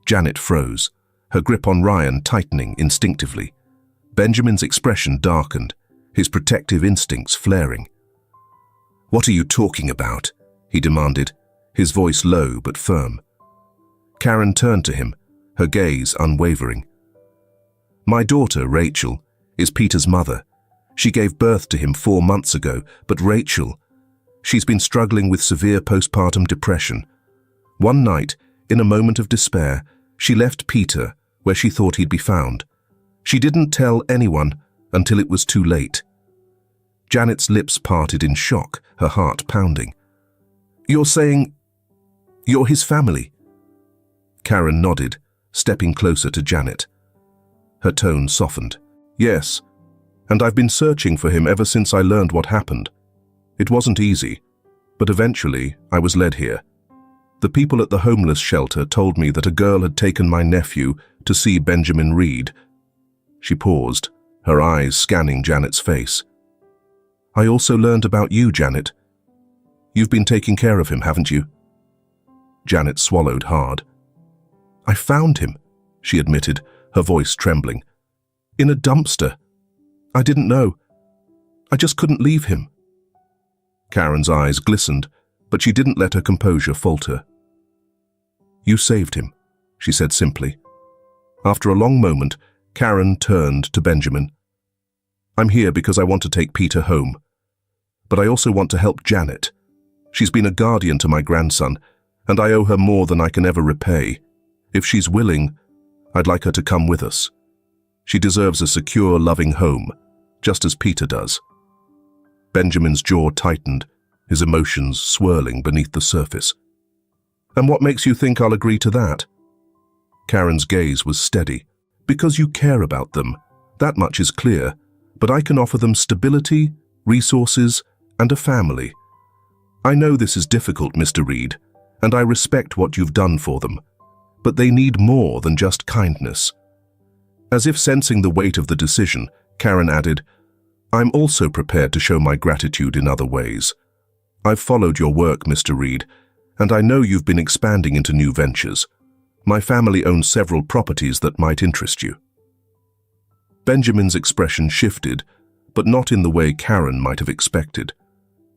Janet froze, her grip on Ryan tightening instinctively. Benjamin's expression darkened, his protective instincts flaring. "What are you talking about?" he demanded, his voice low but firm. Karen turned to him, her gaze unwavering. "My daughter, Rachel, is Peter's mother. She gave birth to him 4 months ago, but Rachel, she's been struggling with severe postpartum depression. One night, in a moment of despair, she left Peter where she thought he'd be found. She didn't tell anyone until it was too late." Janet's lips parted in shock, her heart pounding. "You're saying you're his family?" Karen nodded, stepping closer to Janet. Her tone softened. "Yes, and I've been searching for him ever since I learned what happened. It wasn't easy, but eventually I was led here. The people at the homeless shelter told me that a girl had taken my nephew to see Benjamin Reed." She paused, her eyes scanning Janet's face. "I also learned about you, Janet. You've been taking care of him, haven't you?" Janet swallowed hard. "I found him," she admitted, her voice trembling. "In a dumpster. I didn't know. I just couldn't leave him." Karen's eyes glistened, but she didn't let her composure falter. "You saved him," she said simply. After a long moment, Karen turned to Benjamin. "I'm here because I want to take Peter home. But I also want to help Janet. She's been a guardian to my grandson, and I owe her more than I can ever repay. If she's willing, I'd like her to come with us. She deserves a secure, loving home, just as Peter does." Benjamin's jaw tightened, his emotions swirling beneath the surface. "And what makes you think I'll agree to that?" Karen's gaze was steady. "Because you care about them. That much is clear. But I can offer them stability, resources, and a family. I know this is difficult, Mr. Reed, and I respect what you've done for them. But they need more than just kindness." As if sensing the weight of the decision, Karen added, I'm also prepared to show my gratitude in other ways. I've followed your work, Mr. Reed, and I know you've been expanding into new ventures. My family owns several properties that might interest you." Benjamin's expression shifted, but not in the way Karen might have expected.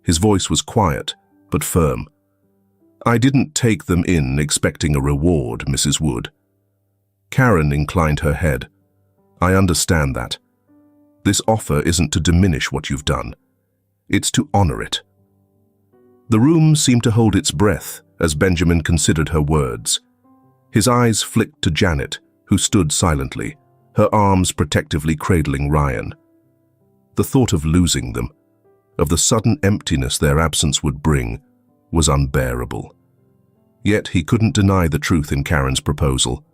His voice was quiet, but firm. "I didn't take them in expecting a reward, Mrs. Wood." Karen inclined her head. "I understand that. This offer isn't to diminish what you've done. It's to honor it." The room seemed to hold its breath as Benjamin considered her words. His eyes flicked to Janet, who stood silently, her arms protectively cradling Ryan. The thought of losing them, of the sudden emptiness their absence would bring, was unbearable. Yet he couldn't deny the truth in Karen's proposal.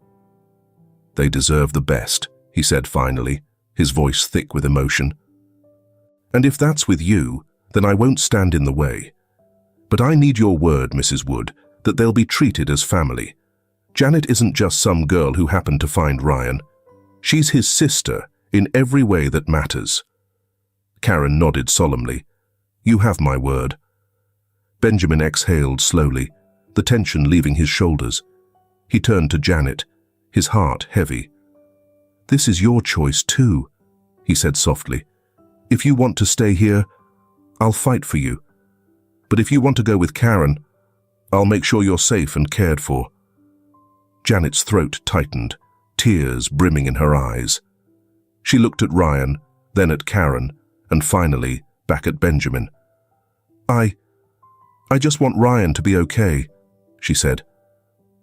"They deserve the best," he said finally, his voice thick with emotion. "And if that's with you, then I won't stand in the way. But I need your word, Mrs. Wood, that they'll be treated as family. Janet isn't just some girl who happened to find Ryan. She's his sister in every way that matters." Karen nodded solemnly. "You have my word." Benjamin exhaled slowly, the tension leaving his shoulders. He turned to Janet, his heart heavy. "This is your choice too," he said softly. "If you want to stay here, I'll fight for you. But if you want to go with Karen, I'll make sure you're safe and cared for." Janet's throat tightened, tears brimming in her eyes. She looked at Ryan, then at Karen, and finally back at Benjamin. I just want Ryan to be okay," she said.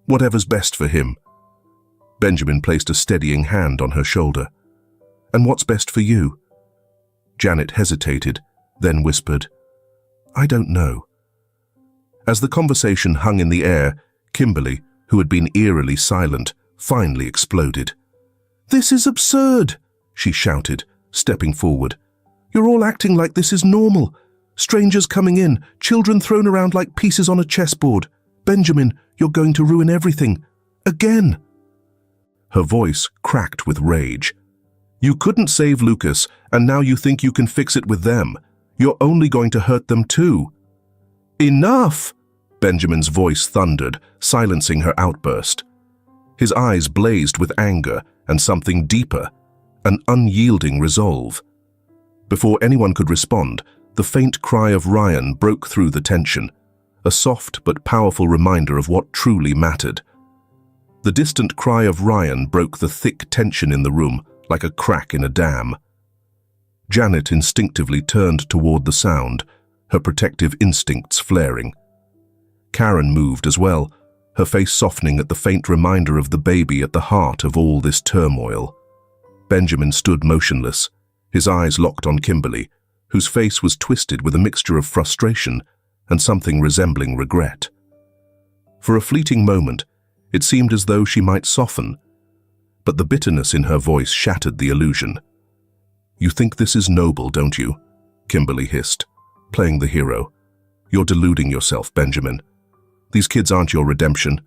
"Whatever's best for him." Benjamin placed a steadying hand on her shoulder. "And what's best for you?" Janet hesitated, then whispered, "I don't know." As the conversation hung in the air, Kimberly, who had been eerily silent, finally exploded. "This is absurd," she shouted, stepping forward. "You're all acting like this is normal. Strangers coming in, children thrown around like pieces on a chessboard. Benjamin, you're going to ruin everything. Again." Her voice cracked with rage. "You couldn't save Lucas, and now you think you can fix it with them. You're only going to hurt them too." "Enough!" Benjamin's voice thundered, silencing her outburst. His eyes blazed with anger and something deeper, an unyielding resolve. Before anyone could respond, the faint cry of Ryan broke through the tension, a soft but powerful reminder of what truly mattered. The distant cry of Ryan broke the thick tension in the room like a crack in a dam. Janet instinctively turned toward the sound, her protective instincts flaring. Karen moved as well, her face softening at the faint reminder of the baby at the heart of all this turmoil. Benjamin stood motionless, his eyes locked on Kimberly, whose face was twisted with a mixture of frustration and something resembling regret. For a fleeting moment, it seemed as though she might soften, but the bitterness in her voice shattered the illusion. "You think this is noble, don't you?" Kimberly hissed, playing the hero. "You're deluding yourself, Benjamin. These kids aren't your redemption."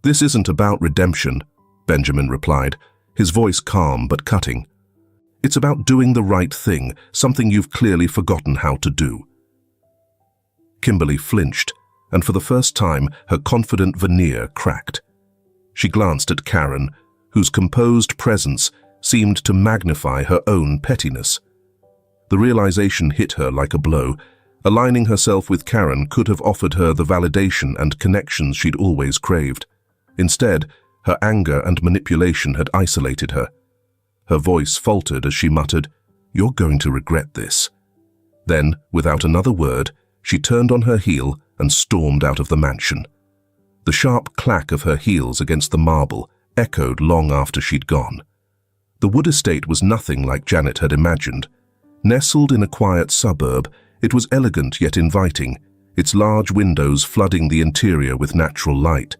"This isn't about redemption," Benjamin replied, his voice calm but cutting. "It's about doing the right thing, something you've clearly forgotten how to do." Kimberly flinched, and for the first time her confident veneer cracked. She glanced at Karen, whose composed presence seemed to magnify her own pettiness. The realization hit her like a blow. Aligning herself with Karen could have offered her the validation and connections she'd always craved. Instead, her anger and manipulation had isolated her. Her voice faltered as she muttered, "You're going to regret this." Then, without another word, she turned on her heel and stormed out of the mansion. The sharp clack of her heels against the marble echoed long after she'd gone. The Wood estate was nothing like Janet had imagined. Nestled in a quiet suburb, it was elegant yet inviting, its large windows flooding the interior with natural light.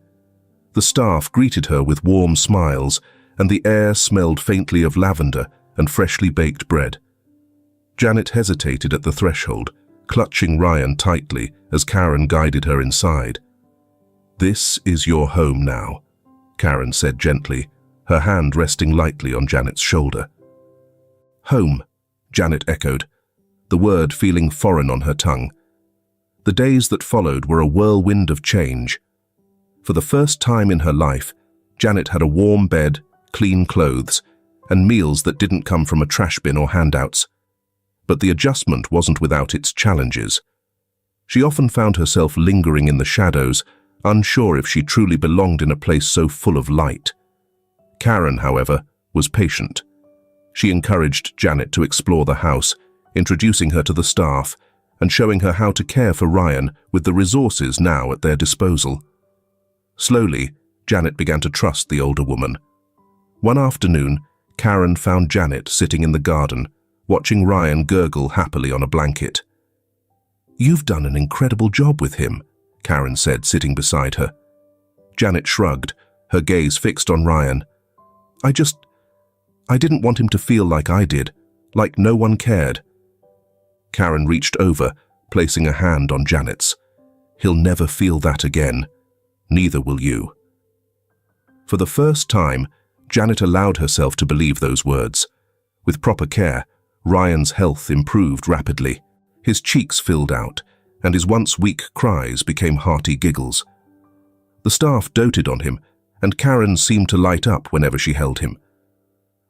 The staff greeted her with warm smiles, and the air smelled faintly of lavender and freshly baked bread. Janet hesitated at the threshold, clutching Ryan tightly as Karen guided her inside. "This is your home now," Karen said gently, her hand resting lightly on Janet's shoulder. "Home," Janet echoed, the word feeling foreign on her tongue. The days that followed were a whirlwind of change. For the first time in her life, Janet had a warm bed, clean clothes, and meals that didn't come from a trash bin or handouts. But the adjustment wasn't without its challenges. She often found herself lingering in the shadows, unsure if she truly belonged in a place so full of light. Karen, however, was patient. She encouraged Janet to explore the house, introducing her to the staff and showing her how to care for Ryan with the resources now at their disposal. Slowly, Janet began to trust the older woman. One afternoon, Karen found Janet sitting in the garden, watching Ryan gurgle happily on a blanket. "You've done an incredible job with him," Karen said, sitting beside her. Janet shrugged, her gaze fixed on Ryan. I didn't want him to feel like I did, like no one cared." Karen reached over, placing a hand on Janet's. "He'll never feel that again. Neither will you." For the first time, Janet allowed herself to believe those words. With proper care, Ryan's health improved rapidly. His cheeks filled out, and his once weak cries became hearty giggles. The staff doted on him, and Karen seemed to light up whenever she held him.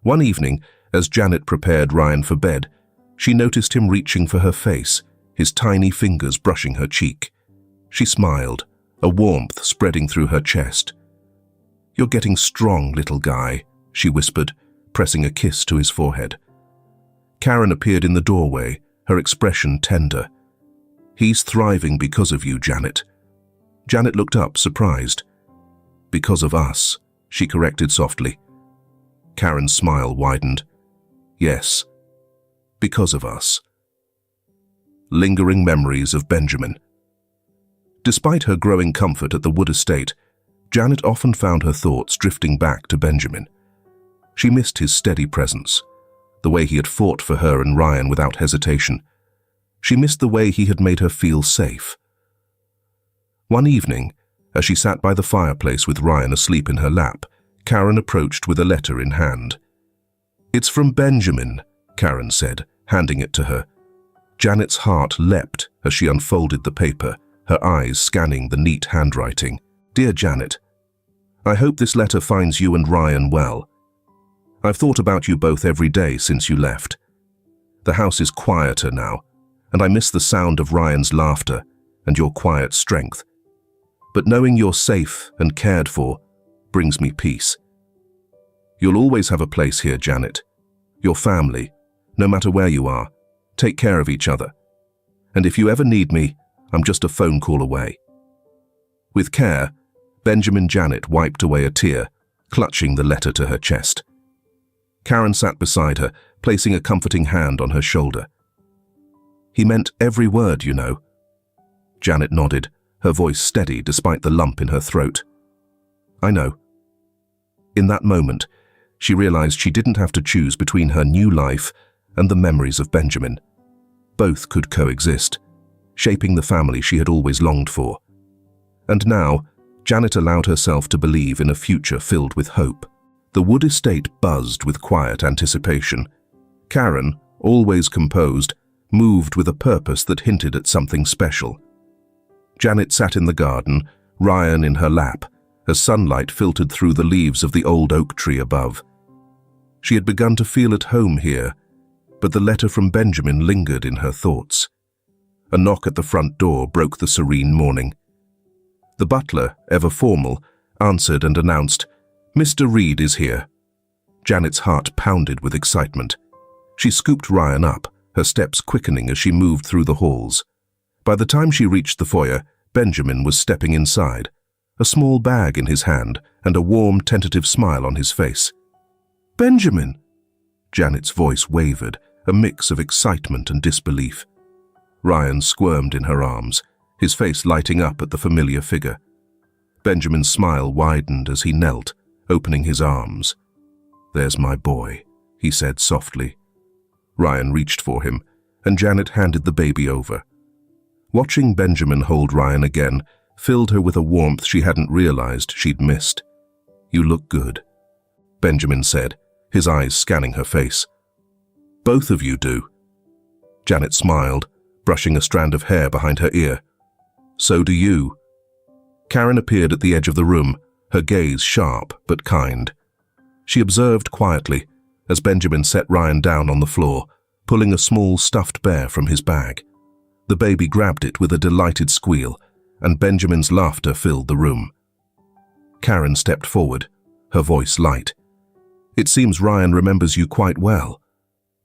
One evening, as Janet prepared Ryan for bed, she noticed him reaching for her face, his tiny fingers brushing her cheek. She smiled, a warmth spreading through her chest. "You're getting strong, little guy," she whispered, pressing a kiss to his forehead. Karen appeared in the doorway, her expression tender. "He's thriving because of you, Janet." Janet looked up, surprised. "Because of us," she corrected softly. Karen's smile widened. "Yes, because of us." Lingering memories of Benjamin. Despite her growing comfort at the Wood estate, Janet often found her thoughts drifting back to Benjamin. She missed his steady presence, the way he had fought for her and Ryan without hesitation. She missed the way he had made her feel safe. One evening, as she sat by the fireplace with Ryan asleep in her lap, Karen approached with a letter in hand. "It's from Benjamin," Karen said, handing it to her. Janet's heart leapt as she unfolded the paper, her eyes scanning the neat handwriting. "Dear Janet, I hope this letter finds you and Ryan well. I've thought about you both every day since you left. The house is quieter now, and I miss the sound of Ryan's laughter and your quiet strength. But knowing you're safe and cared for brings me peace. You'll always have a place here, Janet. Your family, no matter where you are, take care of each other. And if you ever need me, I'm just a phone call away." With care, Benjamin Janet wiped away a tear, clutching the letter to her chest. Karen sat beside her, placing a comforting hand on her shoulder. "He meant every word, you know." Janet nodded, her voice steady despite the lump in her throat. "I know." In that moment, she realized she didn't have to choose between her new life and the memories of Benjamin. Both could coexist, shaping the family she had always longed for. And now, Janet allowed herself to believe in a future filled with hope. The Wood estate buzzed with quiet anticipation. Karen, always composed, moved with a purpose that hinted at something special. Janet sat in the garden, Ryan in her lap, as sunlight filtered through the leaves of the old oak tree above. She had begun to feel at home here, but the letter from Benjamin lingered in her thoughts. A knock at the front door broke the serene morning. The butler, ever formal, answered and announced, "Mr. Reed is here." Janet's heart pounded with excitement. She scooped Ryan up, her steps quickening as she moved through the halls. By the time she reached the foyer, Benjamin was stepping inside, a small bag in his hand and a warm, tentative smile on his face. "Benjamin!" Janet's voice wavered, a mix of excitement and disbelief. Ryan squirmed in her arms, his face lighting up at the familiar figure. Benjamin's smile widened as he knelt, opening his arms. "There's my boy," he said softly. Ryan reached for him, and Janet handed the baby over. Watching Benjamin hold Ryan again filled her with a warmth she hadn't realized she'd missed. "You look good," Benjamin said, his eyes scanning her face. "Both of you do," Janet smiled, brushing a strand of hair behind her ear. So do you. Karen appeared at the edge of the room, her gaze sharp but kind. She observed quietly as Benjamin set Ryan down on the floor, pulling a small stuffed bear from his bag. The baby grabbed it with a delighted squeal, and Benjamin's laughter filled the room. Karen stepped forward, her voice light. It seems Ryan remembers you quite well.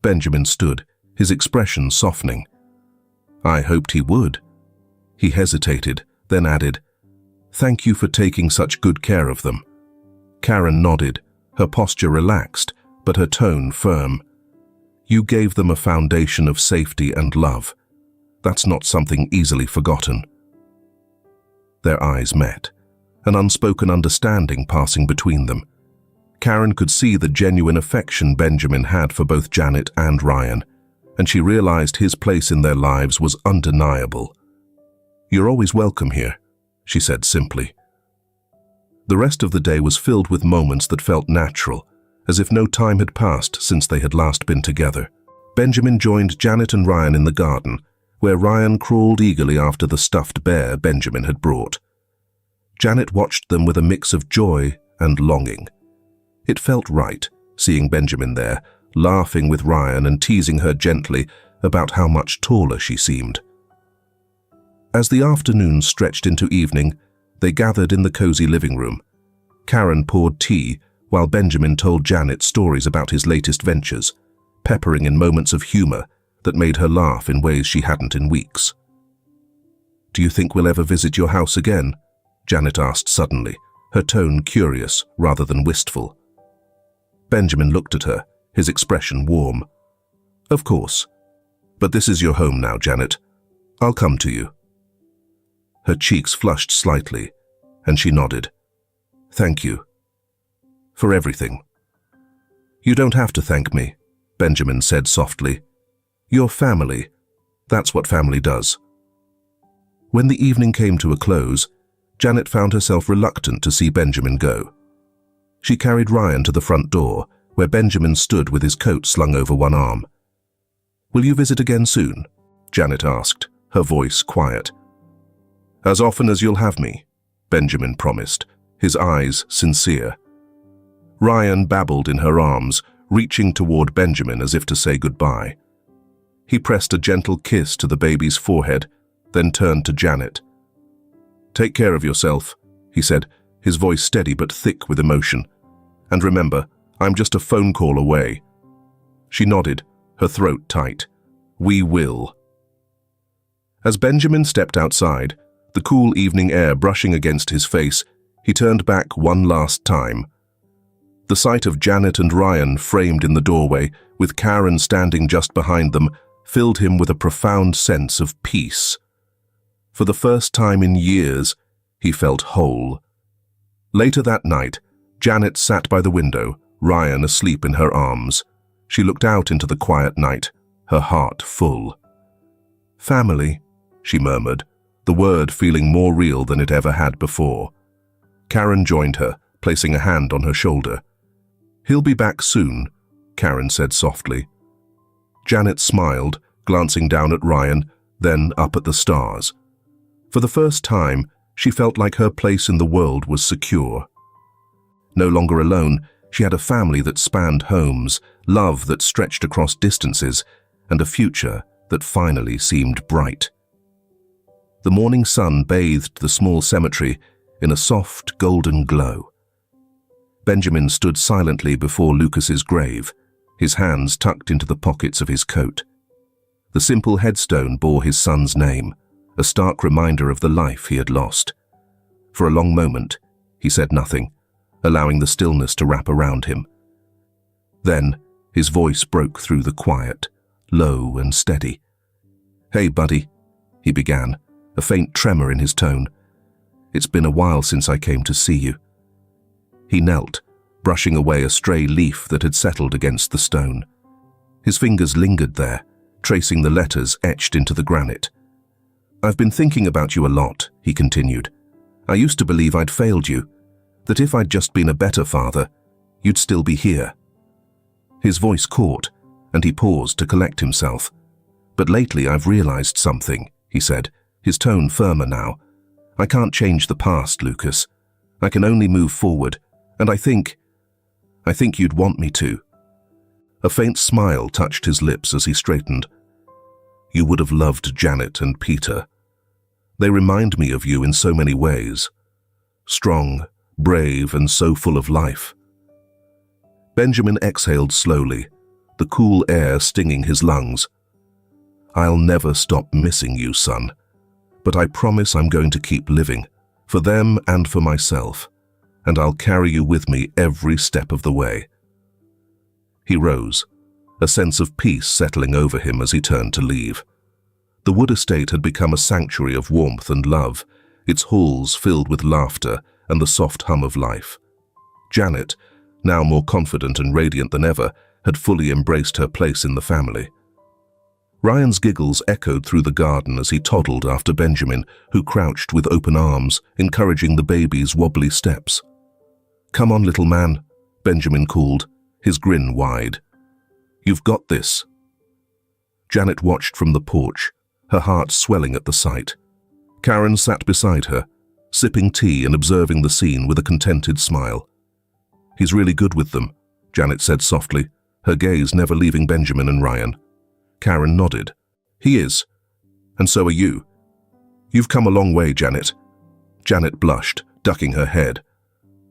Benjamin stood, his expression softening. I hoped he would. He hesitated, then added, Thank you for taking such good care of them. Karen nodded, her posture relaxed, but her tone firm. You gave them a foundation of safety and love. That's not something easily forgotten. Their eyes met, an unspoken understanding passing between them. Karen could see the genuine affection Benjamin had for both Janet and Ryan, and she realized his place in their lives was undeniable. You're always welcome here, she said simply. The rest of the day was filled with moments that felt natural, as if no time had passed since they had last been together. Benjamin joined Janet and Ryan in the garden, where Ryan crawled eagerly after the stuffed bear Benjamin had brought. Janet watched them with a mix of joy and longing. It felt right, seeing Benjamin there, laughing with Ryan and teasing her gently about how much taller she seemed. As the afternoon stretched into evening, they gathered in the cozy living room. Karen poured tea, while Benjamin told Janet stories about his latest ventures, peppering in moments of humor that made her laugh in ways she hadn't in weeks. Do you think we'll ever visit your house again? Janet asked suddenly, her tone curious rather than wistful. Benjamin looked at her, his expression warm. Of course. But this is your home now, Janet. I'll come to you. Her cheeks flushed slightly, and she nodded. Thank you. For everything. You don't have to thank me, Benjamin said softly. You're family. That's what family does. When the evening came to a close, Janet found herself reluctant to see Benjamin go. She carried Ryan to the front door, where Benjamin stood with his coat slung over one arm. Will you visit again soon? Janet asked, her voice quiet. As often as you'll have me, Benjamin promised, his eyes sincere. Ryan babbled in her arms, reaching toward Benjamin as if to say goodbye. He pressed a gentle kiss to the baby's forehead, then turned to Janet. Take care of yourself, he said, his voice steady but thick with emotion. And remember, I'm just a phone call away. She nodded, her throat tight. We will. As Benjamin stepped outside, the cool evening air brushing against his face, he turned back one last time. The sight of Janet and Ryan framed in the doorway, with Karen standing just behind them, filled him with a profound sense of peace. For the first time in years, he felt whole. Later that night, Janet sat by the window, Ryan asleep in her arms. She looked out into the quiet night, her heart full. Family, she murmured, the word feeling more real than it ever had before. Karen joined her, placing a hand on her shoulder. He'll be back soon, Karen said softly. Janet smiled, glancing down at Ryan, then up at the stars. For the first time, she felt like her place in the world was secure. No longer alone, she had a family that spanned homes, love that stretched across distances, and a future that finally seemed bright. The morning sun bathed the small cemetery in a soft golden glow. Benjamin stood silently before Lucas's grave, his hands tucked into the pockets of his coat. The simple headstone bore his son's name, a stark reminder of the life he had lost. For a long moment, he said nothing, allowing the stillness to wrap around him. Then, his voice broke through the quiet, low and steady. Hey, buddy, he began, a faint tremor in his tone. It's been a while since I came to see you. He knelt, brushing away a stray leaf that had settled against the stone. His fingers lingered there, tracing the letters etched into the granite. I've been thinking about you a lot, he continued. I used to believe I'd failed you, that if I'd just been a better father, you'd still be here. His voice caught, and he paused to collect himself. But lately I've realized something, he said, his tone firmer now. I can't change the past, Lucas. I can only move forward, and I think you'd want me to. A faint smile touched his lips as he straightened. You would have loved Janet and Peter. They remind me of you in so many ways. Strong, brave, and so full of life. Benjamin exhaled slowly, the cool air stinging his lungs. I'll never stop missing you, son. But I promise I'm going to keep living, for them and for myself, and I'll carry you with me every step of the way. He rose, a sense of peace settling over him as he turned to leave. The wood estate had become a sanctuary of warmth and love, its halls filled with laughter and the soft hum of life. Janet, now more confident and radiant than ever, had fully embraced her place in the family. Ryan's giggles echoed through the garden as he toddled after Benjamin, who crouched with open arms, encouraging the baby's wobbly steps. Come on, little man, Benjamin called, his grin wide. You've got this. Janet watched from the porch, her heart swelling at the sight. Karen sat beside her, sipping tea and observing the scene with a contented smile. He's really good with them, Janet said softly, her gaze never leaving Benjamin and Ryan. Karen nodded. He is. And so are you. You've come a long way, Janet. Janet blushed, ducking her head.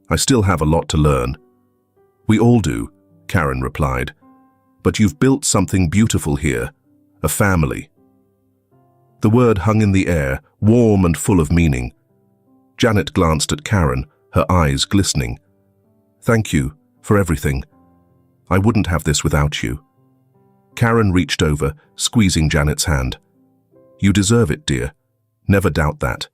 I still have a lot to learn. We all do, Karen replied. But you've built something beautiful here, a family. The word hung in the air, warm and full of meaning. Janet glanced at Karen, her eyes glistening. Thank you for everything. I wouldn't have this without you. Karen reached over, squeezing Janet's hand. You deserve it, dear. Never doubt that.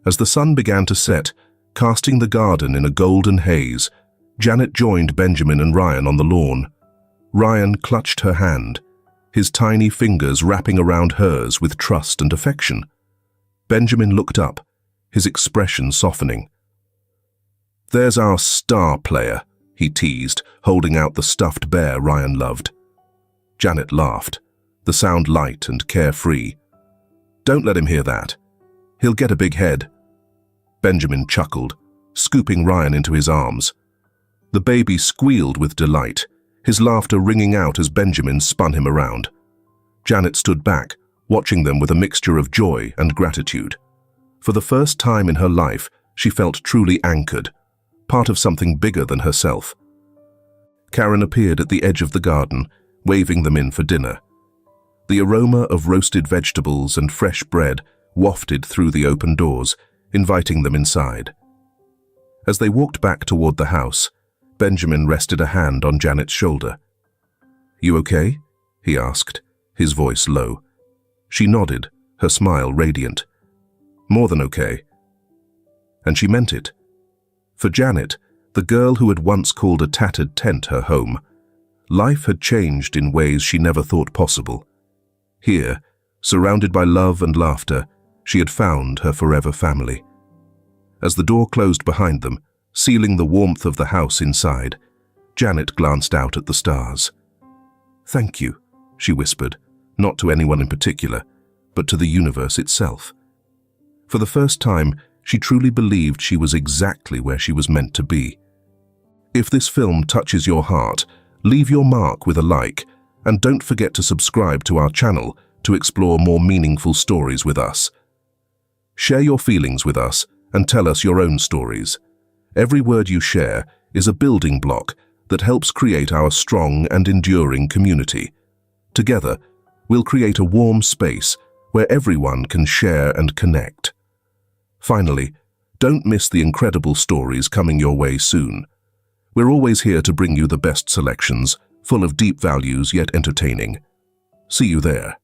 As the sun began to set, casting the garden in a golden haze, Janet joined Benjamin and Ryan on the lawn. Ryan clutched her hand, his tiny fingers wrapping around hers with trust and affection. Benjamin looked up, his expression softening. There's our star player, he teased, holding out the stuffed bear Ryan loved. Janet laughed, the sound light and carefree. Don't let him hear that. He'll get a big head. Benjamin chuckled, scooping Ryan into his arms. The baby squealed with delight, his laughter ringing out as Benjamin spun him around. Janet stood back, watching them with a mixture of joy and gratitude. For the first time in her life, she felt truly anchored, part of something bigger than herself. Karen appeared at the edge of the garden, waving them in for dinner. The aroma of roasted vegetables and fresh bread wafted through the open doors, inviting them inside. As they walked back toward the house, Benjamin rested a hand on Janet's shoulder. You okay? He asked, his voice low. She nodded, her smile radiant. More than okay. And she meant it. For Janet, the girl who had once called a tattered tent her home, life had changed in ways she never thought possible. Here, surrounded by love and laughter, she had found her forever family. As the door closed behind them, sealing the warmth of the house inside, Janet glanced out at the stars. Thank you, she whispered, not to anyone in particular, but to the universe itself. For the first time, she truly believed she was exactly where she was meant to be. If this film touches your heart, leave your mark with a like, and don't forget to subscribe to our channel to explore more meaningful stories with us. Share your feelings with us and tell us your own stories. Every word you share is a building block that helps create our strong and enduring community. Together, we'll create a warm space where everyone can share and connect. Finally, don't miss the incredible stories coming your way soon. We're always here to bring you the best selections, full of deep values yet entertaining. See you there.